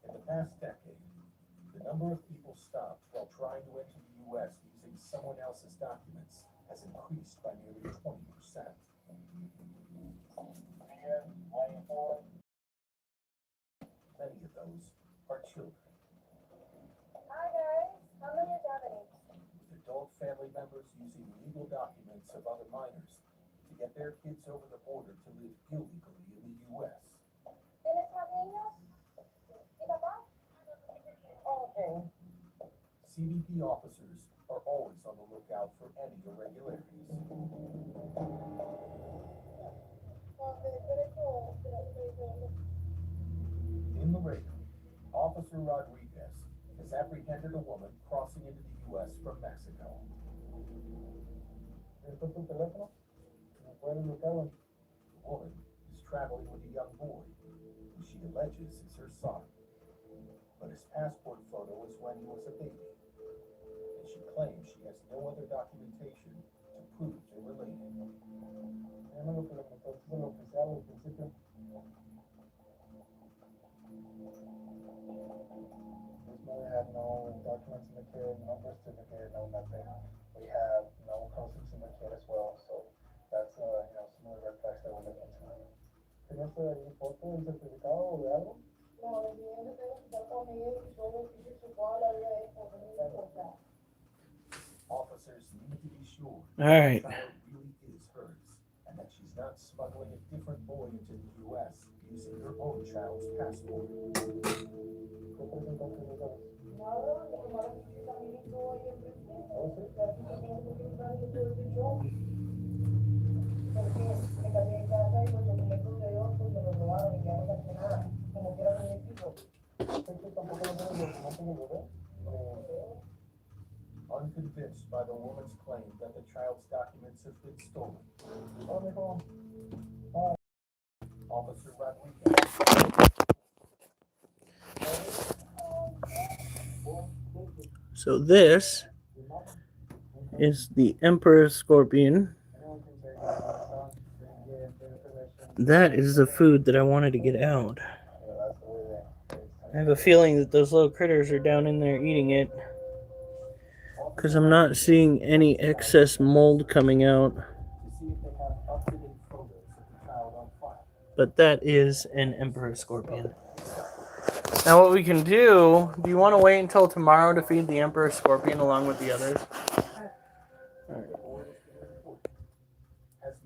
S4: In the past decade, the number of people stopped while trying to enter the U.S. using someone else's documents has increased by nearly 20%. Many of those are children,
S3: Hi guys, how many Japanese?
S4: with adult family members using legal documents of other minors to get their kids over the border to live illegally in the U.S.
S3: ¿Tienes más niños? ¿Y papá? Okay.
S4: CBP officers are always on the lookout for any irregularities. In Laredo, Officer Rodriguez has apprehended a woman crossing into the U.S. from Mexico.
S5: ¿Esto es tu teléfono? ¿Me puedes buscarlo?
S4: The woman is traveling with a young boy, who she alleges is her son. But his passport photo is when he was a baby, and she claims she has no other documentation to prove they're related.
S5: Déjame lo que le contaste del oficial al principio. This mother had no documents in the kid, no birth certificate, no nothing. We have no concepts in the kid as well, so that's some of the red flags that we're looking into. ¿Tienes ahí foto del certificado o de algo?
S3: No, el video que tengo que estar conmigo y todo que se toda la vida es por mí.
S4: Officers need to be sure
S1: All right.
S4: the child really is hers, and that she's not smuggling a different boy into the U.S. using her own child's passport.
S3: No, mi hermano que también estuvo ahí en Brasil. Pues sí, aquí también no tiene nadie que el bicho. Porque me cambié de casa y los documentos de ellos pues me los robaron y ya no saqué nada. Como quiera mi equipo. Es que tampoco no tengo los documentos de bebé.
S4: Unconvinced by the woman's claim that the child's documents have been stolen,
S3: Oh, mijo.
S4: Officer Rodriguez
S1: So this is the Emperor Scorpion. That is the food that I wanted to get out. I have a feeling that those little critters are down in there eating it, because I'm not seeing any excess mold coming out.
S4: to see if they have up-to-date photos of the child on file.
S1: But that is an Emperor Scorpion. Now what we can do you want to wait until tomorrow to feed the Emperor Scorpion along with the others? Alright.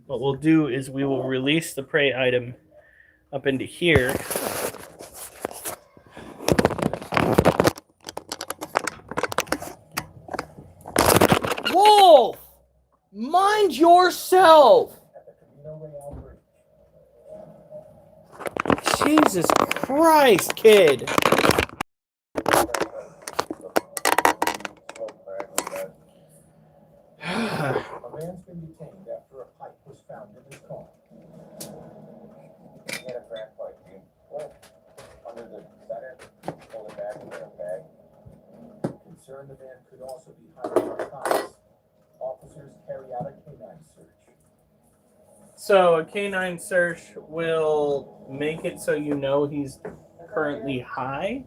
S1: What we'll do is we will release the prey item up into here. Wolf! Mind yourself! Jesus Christ, kid!
S4: A man's been detained after a pipe was found in his car.
S5: He had a crack pipe, dude. Under the center, pulled it back and put it back.
S4: Concerned the man could also be hiding narcotics, officers carry out a canine search.
S1: So a canine search will make it so you know he's currently high.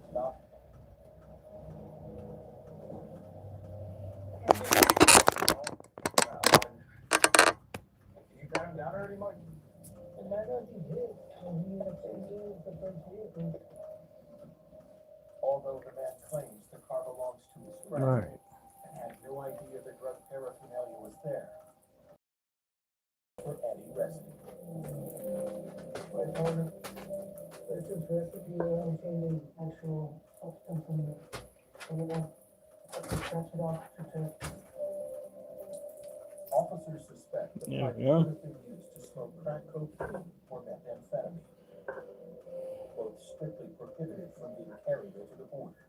S4: You got him down already, Mike?
S3: And that was he did. And he ended up changing the first vehicle.
S4: Although the man claims the car belongs to his friend
S1: Right.
S4: and had no idea the drug paraphernalia was there. For any resident.
S3: I told him, but it's interesting if you obtain the actual substance from the scratch it off to check.
S4: Officers suspect the
S1: Yeah,
S4: pipe
S1: yeah.
S4: could have been used to smoke crack cocaine or methamphetamine, both strictly prohibited from being carried over the border.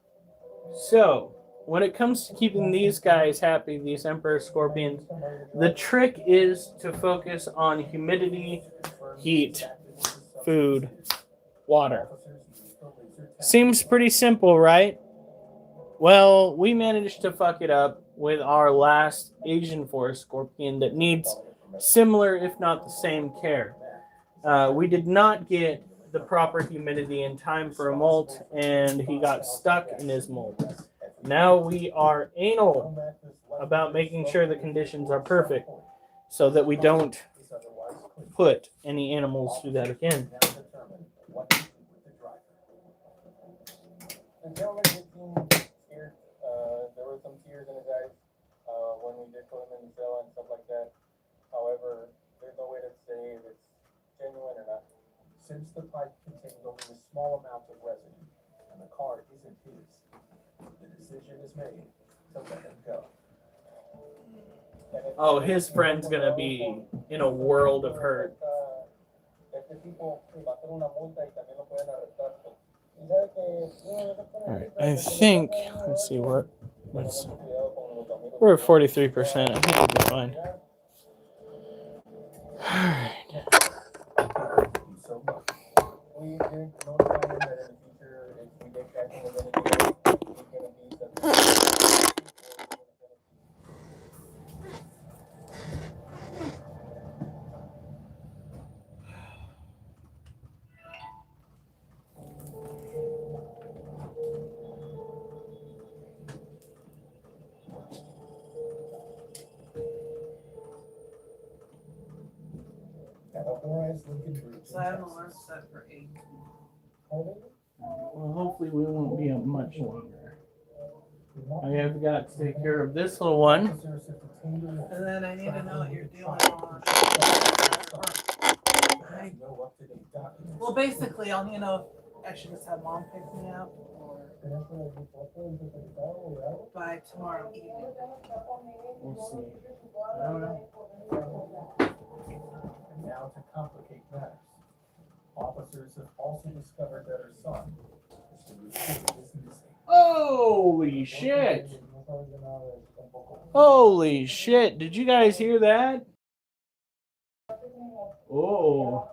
S1: So, when it comes to keeping these guys happy, these Emperor Scorpions, the trick is to focus on humidity, heat, food, water. Seems pretty simple, right? Well, we managed to fuck it up with our last Asian forest scorpion that needs similar, if not the same, care. We did not get the proper humidity in time for a molt, and he got stuck in his molt. Now we are anal about making sure the conditions are perfect so that we don't put any animals through that again.
S5: The gentleman did seem scared. There were some tears in his eyes when we did put him in the cell and stuff like that. However, there's no way to say if it's genuine or not.
S4: Since the pipe contained only a small amount of residue and the car isn't his, the decision is made to let him go.
S1: Oh, his friend's gonna be in a world of hurt. Alright, I think, let's see, we're at 43%. I think we'll be fine. Alright.
S4: So much.
S5: We did notify him that in the future, if we get catch him with anything else, he's gonna be subject.
S4: At the Horace Lincoln Bridge
S2: So I have an alarm set for 8.
S1: Well, hopefully we won't be up much longer. I have got to take care of this little one.
S2: And then I need to know what you're doing on. Well, basically, I'll need to know if I should just have mom pick me up or by tomorrow evening.
S1: We'll see. I don't know.
S4: And now to complicate matters, officers have also discovered that her son, who reported as missing.
S1: Holy shit! Holy shit! Did you guys hear that? Oh.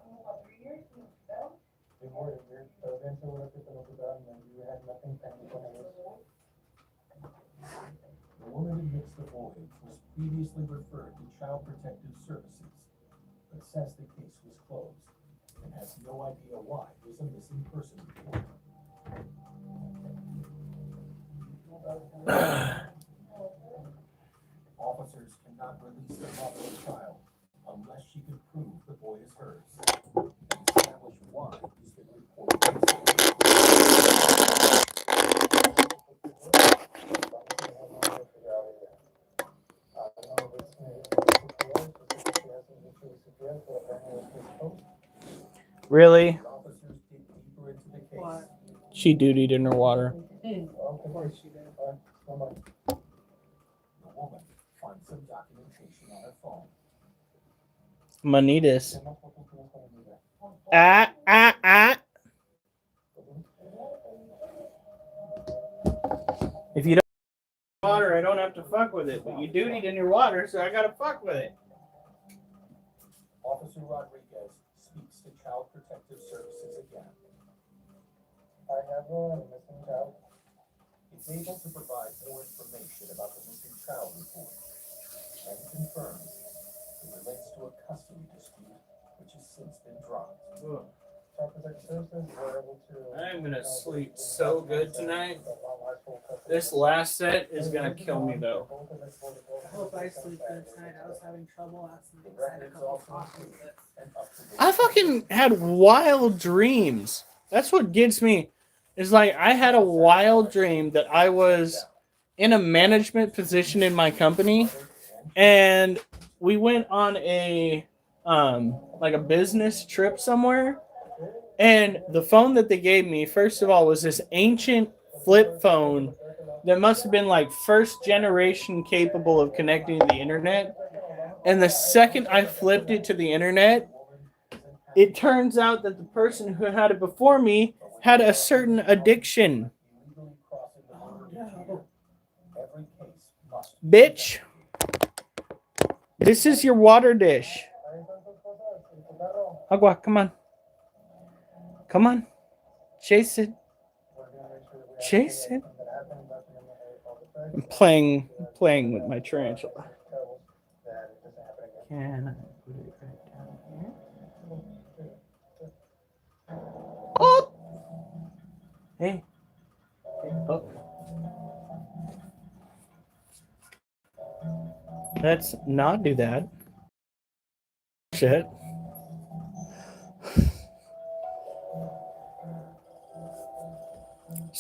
S4: The woman admits the boy was previously referred to Child Protective Services, but says the case was closed and has no idea why there's a missing person report. Officers cannot release the mother of the child unless she can prove the boy is hers and establish why he's been reported missing.
S1: Really?
S4: Officers dig deeper into the case.
S2: What?
S1: She dutied in her water.
S2: Of course she did.
S4: The woman finds some documentation on her phone.
S1: Manitas. Ah. If you don't water, I don't have to fuck with it. But you dutied in your water, so I gotta fuck with it.
S4: Officer Rodriguez speaks to Child Protective Services again.
S5: I have a missing child.
S4: It's able to provide more information about the missing child report and confirms it relates to a custody dispute which has since been dropped.
S5: Child Protective Services were able to.
S1: I'm gonna sleep so good tonight. This last set is gonna kill me though.
S2: I hope I sleep good tonight. I was having trouble last night because I had a couple of problems.
S4: And up to date.
S1: I fucking had wild dreams. That's what gets me. Is like I had a wild dream that I was in a management position in my company, and we went on a like a business trip somewhere. And the phone that they gave me, first of all, was this ancient flip phone that must have been like first generation capable of connecting to the internet. And the second I flipped it to the internet, it turns out that the person who had it before me had a certain addiction.
S4: Illegally crossing the border. Every case must
S1: Bitch, this is your water dish. Agua, come on. Come on. Chase it. Chase it. I'm playing with my tarantula. Can I put it right down here? Oh! Hey. Oh. Let's not do that. Shit.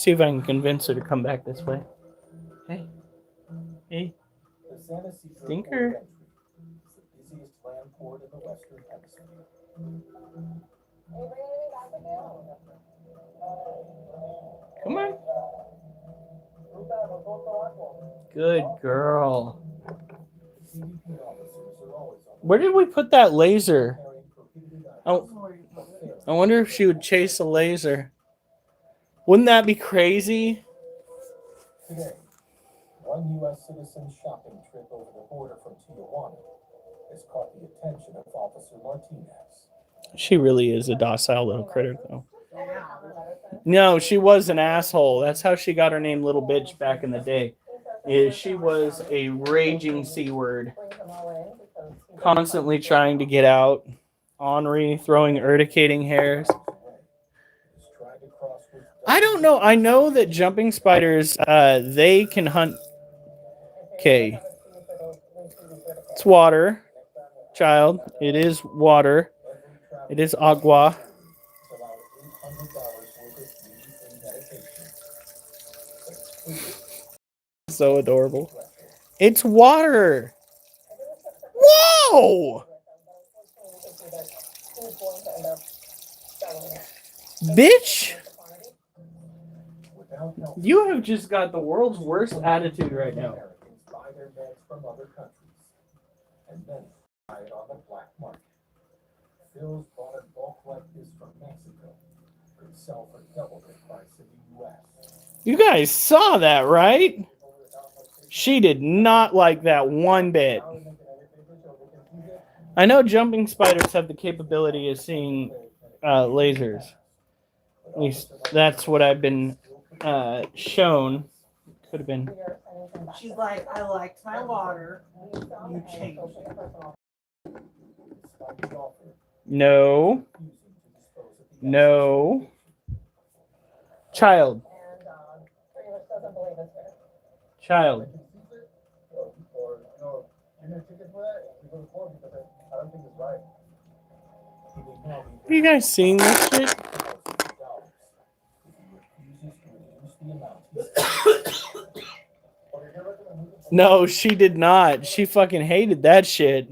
S1: See if I can convince her to come back this way. Hey. Hey.
S4: The San Isidro
S1: Stinker.
S4: Port Entry is the busiest land port in the Western Hemisphere.
S1: Come on. Good girl.
S4: CBP officers are always on
S1: Where did we put that laser?
S4: carrying prohibited
S1: Oh,
S4: items.
S1: I wonder if she would chase a laser. Wouldn't that be crazy?
S4: Today, one U.S. citizen's shopping trip over the border from Tijuana has caught the attention of Officer Martinez.
S1: She really is a docile little critter, though. No, she was an asshole. That's how she got her name Little Bitch back in the day. Is she was a raging C word. Constantly trying to get out. Ornery, throwing urticating hairs.
S4: Is trying to cross with
S1: I don't know. I know that jumping spiders, they can hunt. Okay. It's water. Child. It is water. It is agua.
S4: about $800 worth of weed medication. But it's clear
S1: So adorable. It's water. Whoa! Bitch!
S4: with Now health
S1: You have just got the world's worst attitude right now.
S4: Americans buy their meds from other countries, and many buy it on the black market. Phil's bought a bulk like this from Mexico. Could sell for double the price in the U.S.
S1: You guys saw that, right? She did not like that one bit. I know jumping spiders have the capability of seeing lasers. At least that's what I've been shown. Could have been.
S2: She's like, I liked my water. You changed it.
S1: No. No. Child. Child. Are you guys seeing this shit? No, she did not. She fucking hated that shit.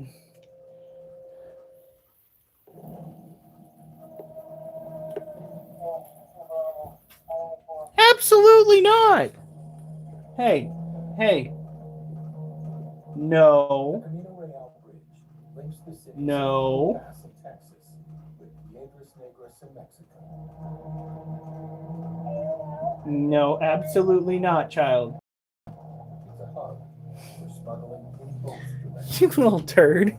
S1: Absolutely not. Hey, hey. No. No. No, absolutely not, child. You little turd.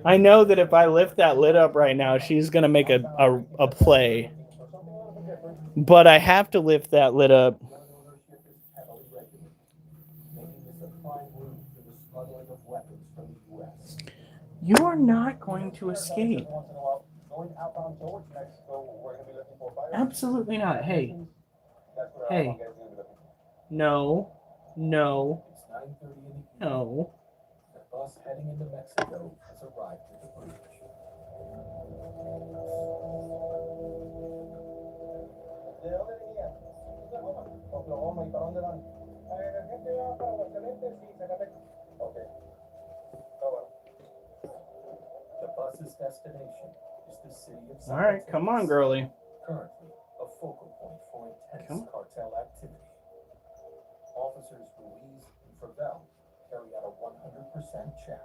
S1: I know that if I lift that lid up right now, she's going to make a play. But I have to lift that lid up. You are not going to escape. Absolutely not. Hey. Hey. No. No. No.
S4: The bus heading into Mexico has arrived at the bridge. ¿De dónde venía? Oklahoma. ¿Y para dónde van? La gente va para Aguascalientes y Zacatecas. Ok. Está bueno. The bus's destination is the city of Zacatecas.
S1: All right, come on, girly.
S4: Currently, a focal point for intense cartel activity. Officers Ruiz and Fravel carry out a 100% check.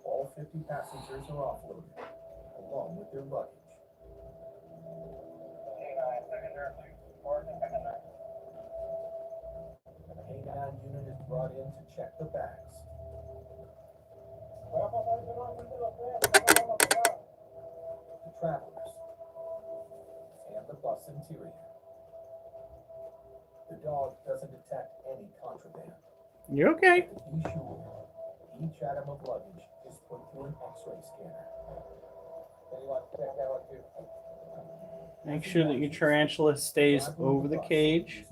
S4: All 50 passengers are offloaded, along with their luggage. A K9 unit is brought in to check the bags. The travelers and the bus interior. The dog doesn't detect any contraband.
S1: You're okay.
S4: To be sure, each item of luggage is put through an X-ray scanner.
S1: Make sure that your tarantula stays over the cage.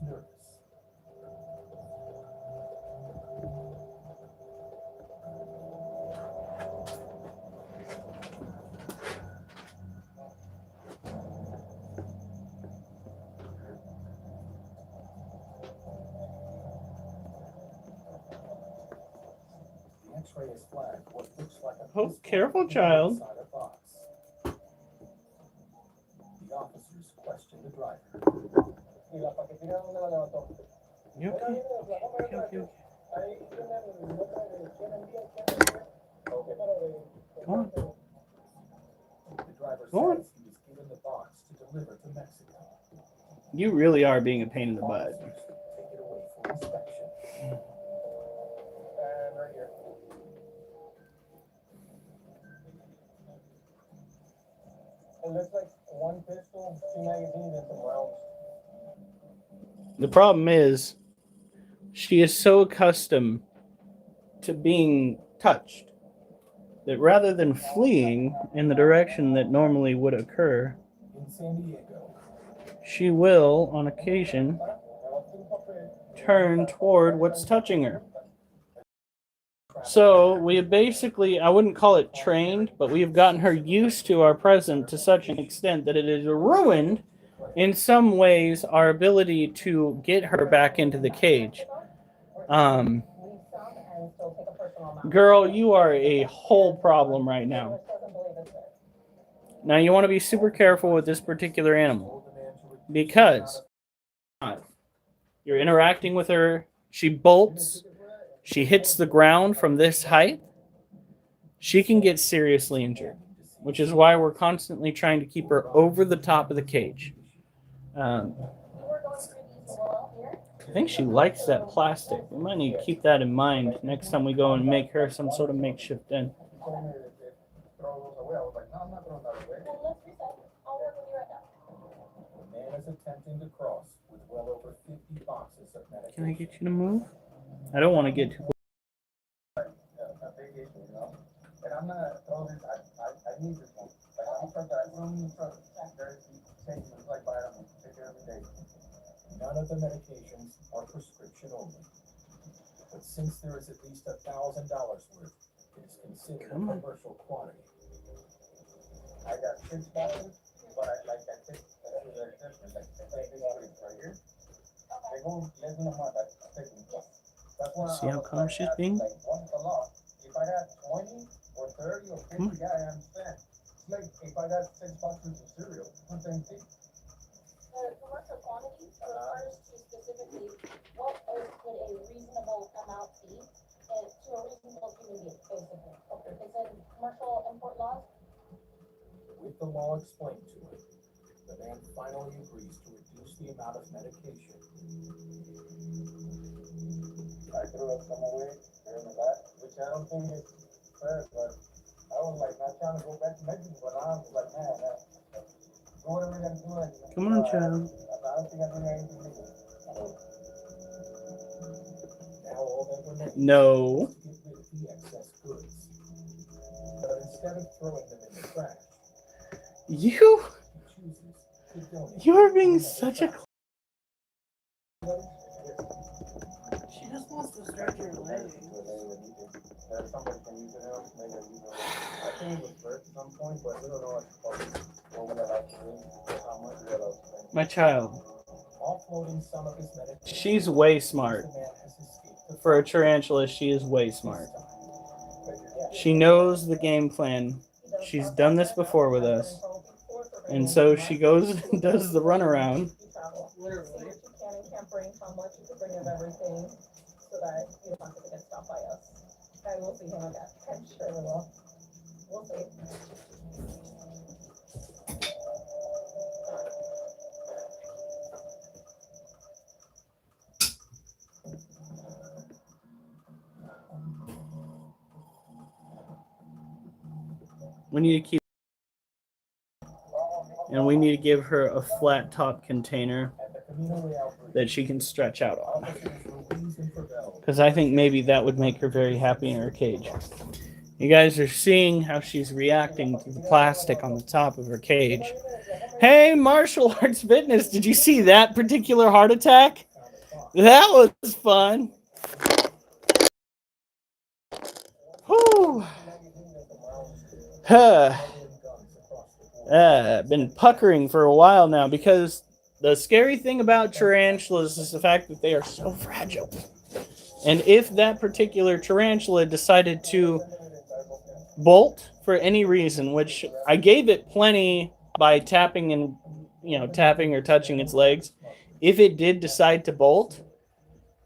S4: X-ray has flagged what looks like a
S1: Oh, careful, child.
S4: inside a box. The officers question the driver.
S1: You okay? Okay, okay, okay. Come on.
S4: The driver
S1: Go on.
S4: says he was given the box to deliver to Mexico.
S1: You really are being a pain in the butt.
S4: Officers take it away for inspection. And right here. It looks like one pistol, 2 magazines, and some rounds.
S1: The problem is, she is so accustomed to being touched that rather than fleeing in the direction that normally would occur,
S4: In San Diego,
S1: she will, on occasion, turn toward what's touching her. So we have basically, I wouldn't call it trained, but we have gotten her used to our presence to such an extent that it has ruined, in some ways, our ability to get her back into the cage. Girl, you are a whole problem right now. Now you want to be super careful with this particular animal because you're interacting with her. She bolts. She hits the ground from this height. She can get seriously injured, which is why we're constantly trying to keep her over the top of the cage. I think she likes that plastic. We might need to keep that in mind next time we go and make her some sort of makeshift den.
S4: The man is attempting to cross with well over 50 boxes of medication.
S1: Can I get you to move? I don't want to get too close.
S4: A big issue, you know? And I'm not throwing this, I need this one. Like, I'm from that room, there's taking this like vitamin, take care every day. None of the medications are prescription only. But since there is at least $1,000 worth, it is considered a commercial quantity. I got 6 boxes, but I like that 6, like this right here. They go less than a month, I take them. That's why
S1: See how calm she's being?
S4: like once a lot. If I got 20 or 30 or 50, yeah, I understand. It's like if I got 6 boxes of cereal, it's the same thing.
S6: The commercial quantity refers to specifically what could a reasonable amount be to a reasonable human being, basically. They said commercial import laws.
S4: With the law explained to him, the man finally agrees to reduce the amount of medication. I threw up some away here in the back, which I don't think is fair, but I was like not trying to go back to Mexico, but I was like, man, do whatever you're gonna do.
S1: Come on, child.
S4: I don't think I'm doing anything legal. Now all that remains
S1: No.
S4: is to get rid of the excess goods. But instead of throwing them in the trash,
S1: You,
S4: he chooses to donate.
S1: you're being such a.
S2: She just wants to stretch her leg.
S4: Somebody can use it now, maybe use it. I think it was birth at some point, but we don't know what's supposed to be. What would I like to do? How much would I like to spend?
S1: My child.
S4: Offloading some of his medication.
S1: She's way smart.
S4: The man has escaped
S1: For a tarantula, she is way smart. She knows the game plan. She's done this before with us. And so she goes and does the runaround.
S2: Literally.
S3: What you can and can't bring, how much you can bring of everything, so that you don't have to get stopped by us. And we'll see him again. I'm sure we will. We'll see.
S1: We need to keep. And we need to give her a flat top container that she can stretch out on. Because I think maybe that would make her very happy in her cage. You guys are seeing how she's reacting to the plastic on the top of her cage. Hey, martial arts fitness, did you see that particular heart attack? That was fun. Whew. Been puckering for a while now because the scary thing about tarantulas is the fact that they are so fragile. And if that particular tarantula decided to bolt for any reason, which I gave it plenty by tapping and, tapping or touching its legs, if it did decide to bolt,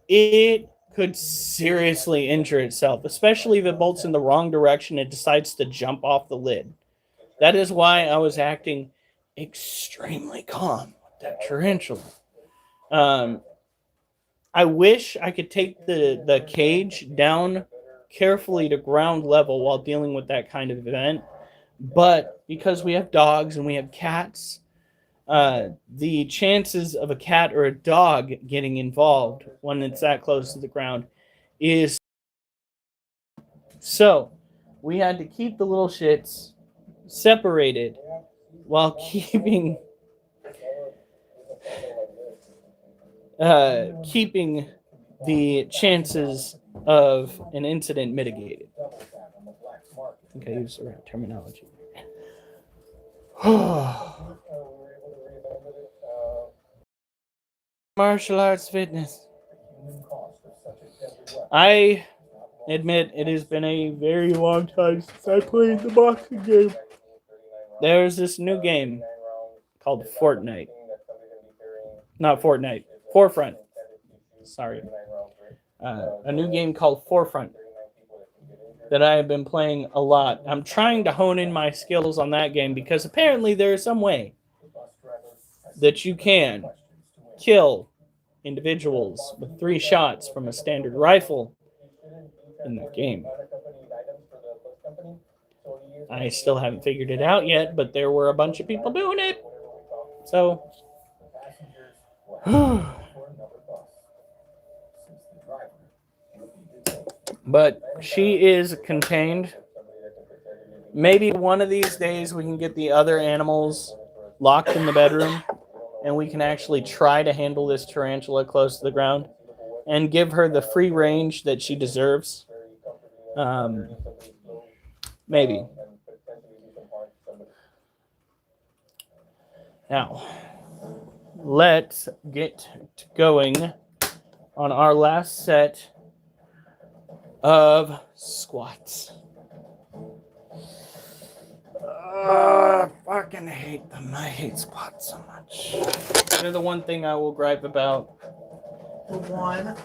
S1: it could seriously injure itself, especially if it bolts in the wrong direction and decides to jump off the lid. That is why I was acting extremely calm with that tarantula. I wish I could take the cage down carefully to ground level while dealing with that kind of event. But because we have dogs and we have cats, the chances of a cat or a dog getting involved when it's that close to the ground is... So we had to keep the little shits separated while keeping the chances of an incident mitigated. I think I used the right terminology. Martial arts fitness. I admit it has been a very long time since I played the boxing game. There's this new game called Fortnite. Not Fortnite. Forefront. Sorry. A new game called Forefront that I have been playing a lot. I'm trying to hone in my skills on that game because apparently there is some way that you can kill individuals with 3 shots from a standard rifle in that game. I still haven't figured it out yet, but there were a bunch of people doing it. So, but she is contained. Maybe one of these days we can get the other animals locked in the bedroom and we can actually try to handle this tarantula close to the ground and give her the free range that she deserves. Maybe. Now, let's get going on our last set of squats. I fucking hate them. I hate squats so much. They're the one thing I will gripe about.
S2: One.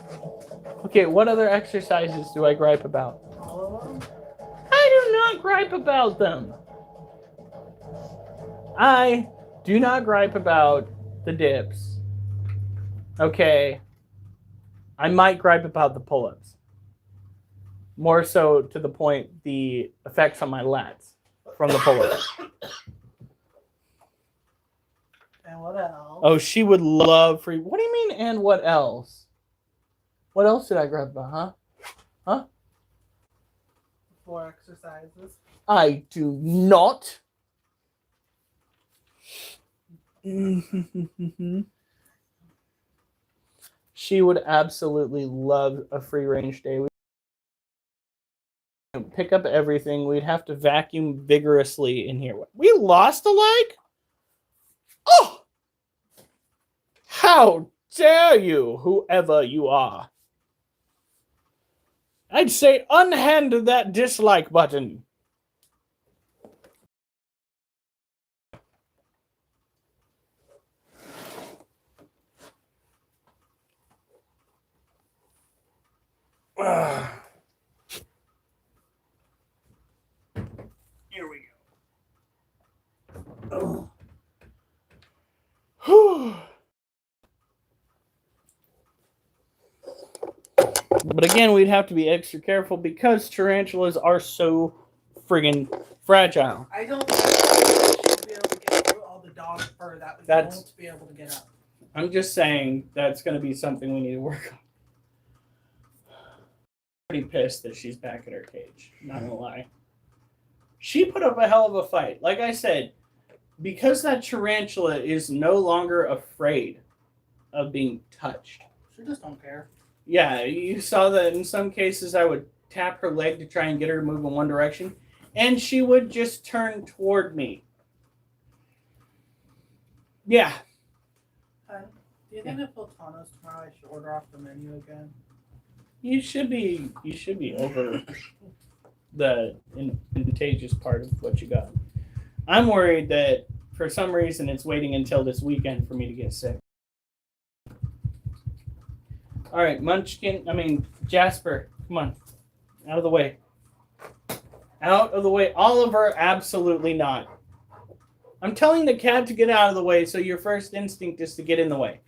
S1: Okay, what other exercises do I gripe about?
S2: All of them?
S1: I do not gripe about them. I do not gripe about the dips. Okay. I might gripe about the pull-ups. More so to the point, the effects on my lats from the pull-ups.
S2: And what else?
S1: Oh, she would love free. What do you mean, and what else? What else did I gripe about, huh?
S2: 4 exercises.
S1: I do not. She would absolutely love a free range day. We'd pick up everything. We'd have to vacuum vigorously in here. We lost a leg? Oh! How dare you, whoever you are. I'd say unhand that dislike button. Here we go. Oh. But again, we'd have to be extra careful because tarantulas are so friggin' fragile.
S2: I don't think she'd be able to get through all the dog fur that we won't be able to get up.
S1: I'm just saying that's going to be something we need to work on. Pretty pissed that she's back in her cage. Not gonna lie. She put up a hell of a fight. Like I said, because that tarantula is no longer afraid of being touched.
S2: She just don't care.
S1: Yeah, you saw that in some cases I would tap her leg to try and get her to move in one direction, and she would just turn toward me. Yeah.
S2: Do you think if Tano's tomorrow I should order off the menu again?
S1: You should be over the contagious part of what you got. I'm worried that for some reason it's waiting until this weekend for me to get sick. All right, Jasper, come on. Out of the way. Out of the way. Oliver, absolutely not. I'm telling the cat to get out of the way, so your first instinct is to get in the way.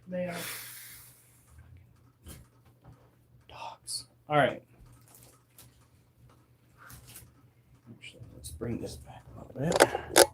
S2: They are.
S1: Dogs. All right. Actually, let's bring this back a little bit.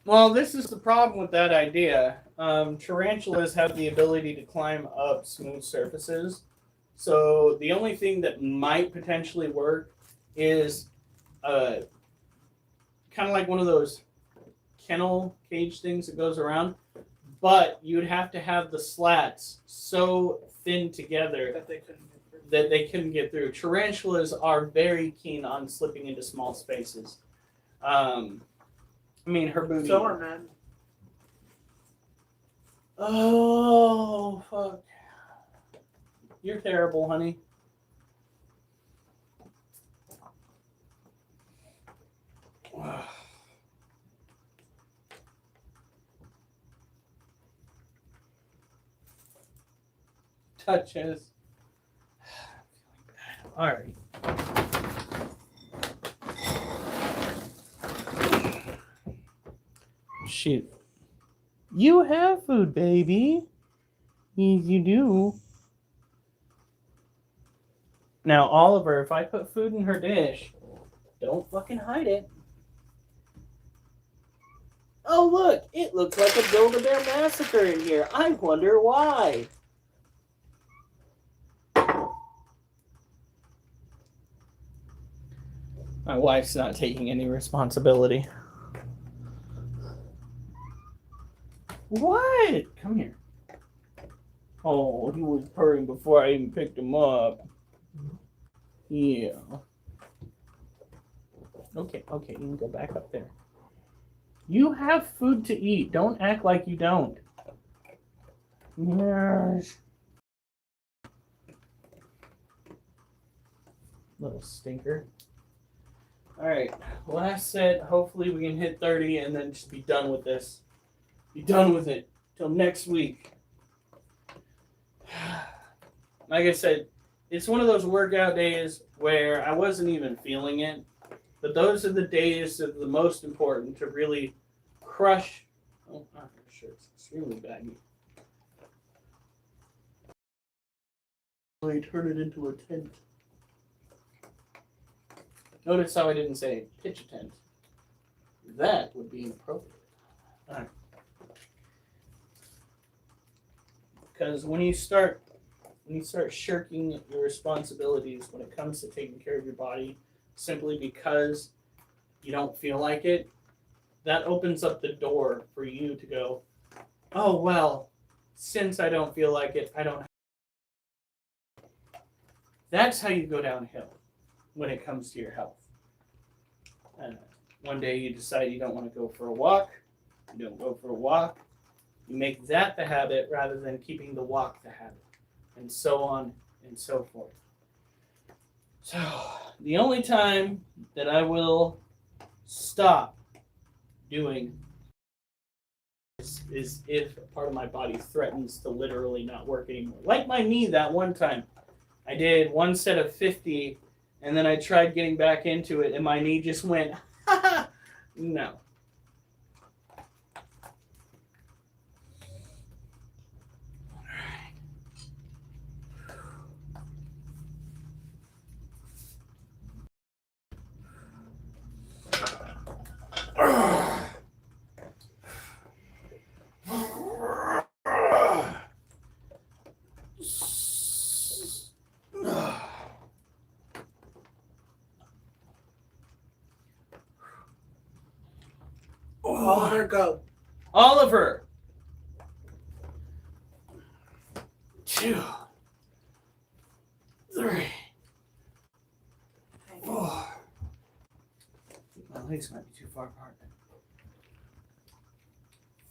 S1: Well, this is the problem with that idea. Tarantulas have the ability to climb up smooth surfaces. So the only thing that might potentially work is kind of like one of those kennel cage things that goes around, but you'd have to have the slats so thin together
S2: That they couldn't get through.
S1: that they couldn't get through. Tarantulas are very keen on slipping into small spaces. I mean, her booty.
S2: So are men.
S1: Oh, fuck. You're terrible, honey. Touches. All right. Shoot. You have food, baby. You do. Now, Oliver, if I put food in her dish, don't fucking hide it. Oh, look. It looks like a Build-A-Bear massacre in here. I wonder why. My wife's not taking any responsibility. What? Come here. Oh, he was purring before I even picked him up. Yeah. Okay, you can go back up there. You have food to eat. Don't act like you don't. Yes. Little stinker. Alright, last set. Hopefully we can hit 30 and then just be done with this. Be done with it. Till next week. Like I said, it's one of those workout days where I wasn't even feeling it. But those are the days that are the most important to really crush. Oh, my shirt's extremely baggy. I turn it into a tent. Notice how I didn't say pitch a tent. That would be inappropriate. All right. Because when you start shirking your responsibilities when it comes to taking care of your body, simply because you don't feel like it, that opens up the door for you to go, oh, well, since I don't feel like it, I don't. That's how you go downhill when it comes to your health. And one day you decide you don't want to go for a walk, you don't go for a walk, you make that the habit rather than keeping the walk the habit, and so on and so forth. So, the only time that I will stop doing is if a part of my body threatens to literally not work anymore. Like my knee that one time. I did one set of 50, and then I tried getting back into it, and my knee just went, no.
S2: Oliver, go.
S1: Oliver. 2, 3, 4. My legs might be too far apart.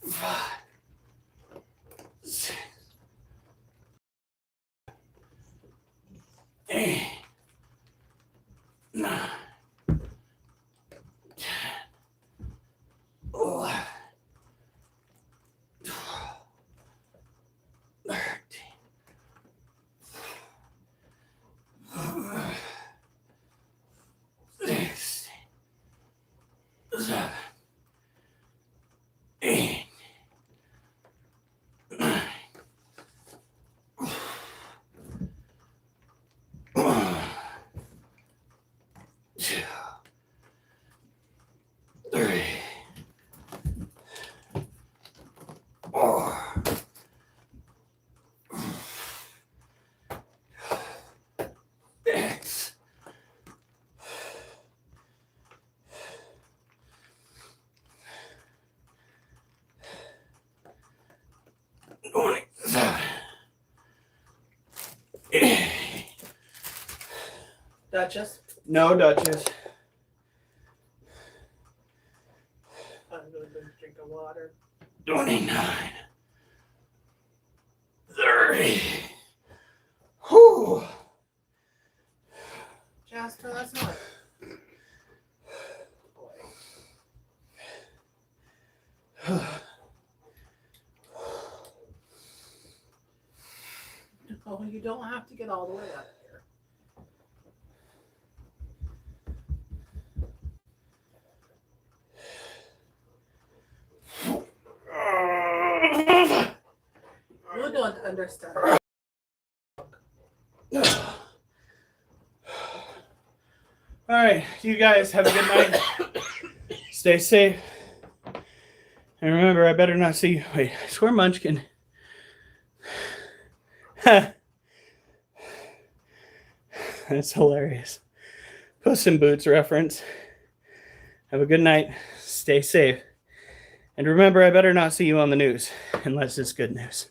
S1: 5, 6, 8, 9, 10, 11, 12, 13, 16, 17, 18, 9,
S2: Duchess.
S1: No, Duchess.
S2: I'm going to drink of water.
S1: 29. 30. Whew.
S2: Jasper, that's not. Oh, you don't have to get all the way out of here. You don't understand.
S1: All right, you guys have a good night. Stay safe. And remember, I better not see you. Wait, I swear Munchkin. That's hilarious. Puss in Boots reference. Have a good night. Stay safe. And remember, I better not see you on the news unless it's good news.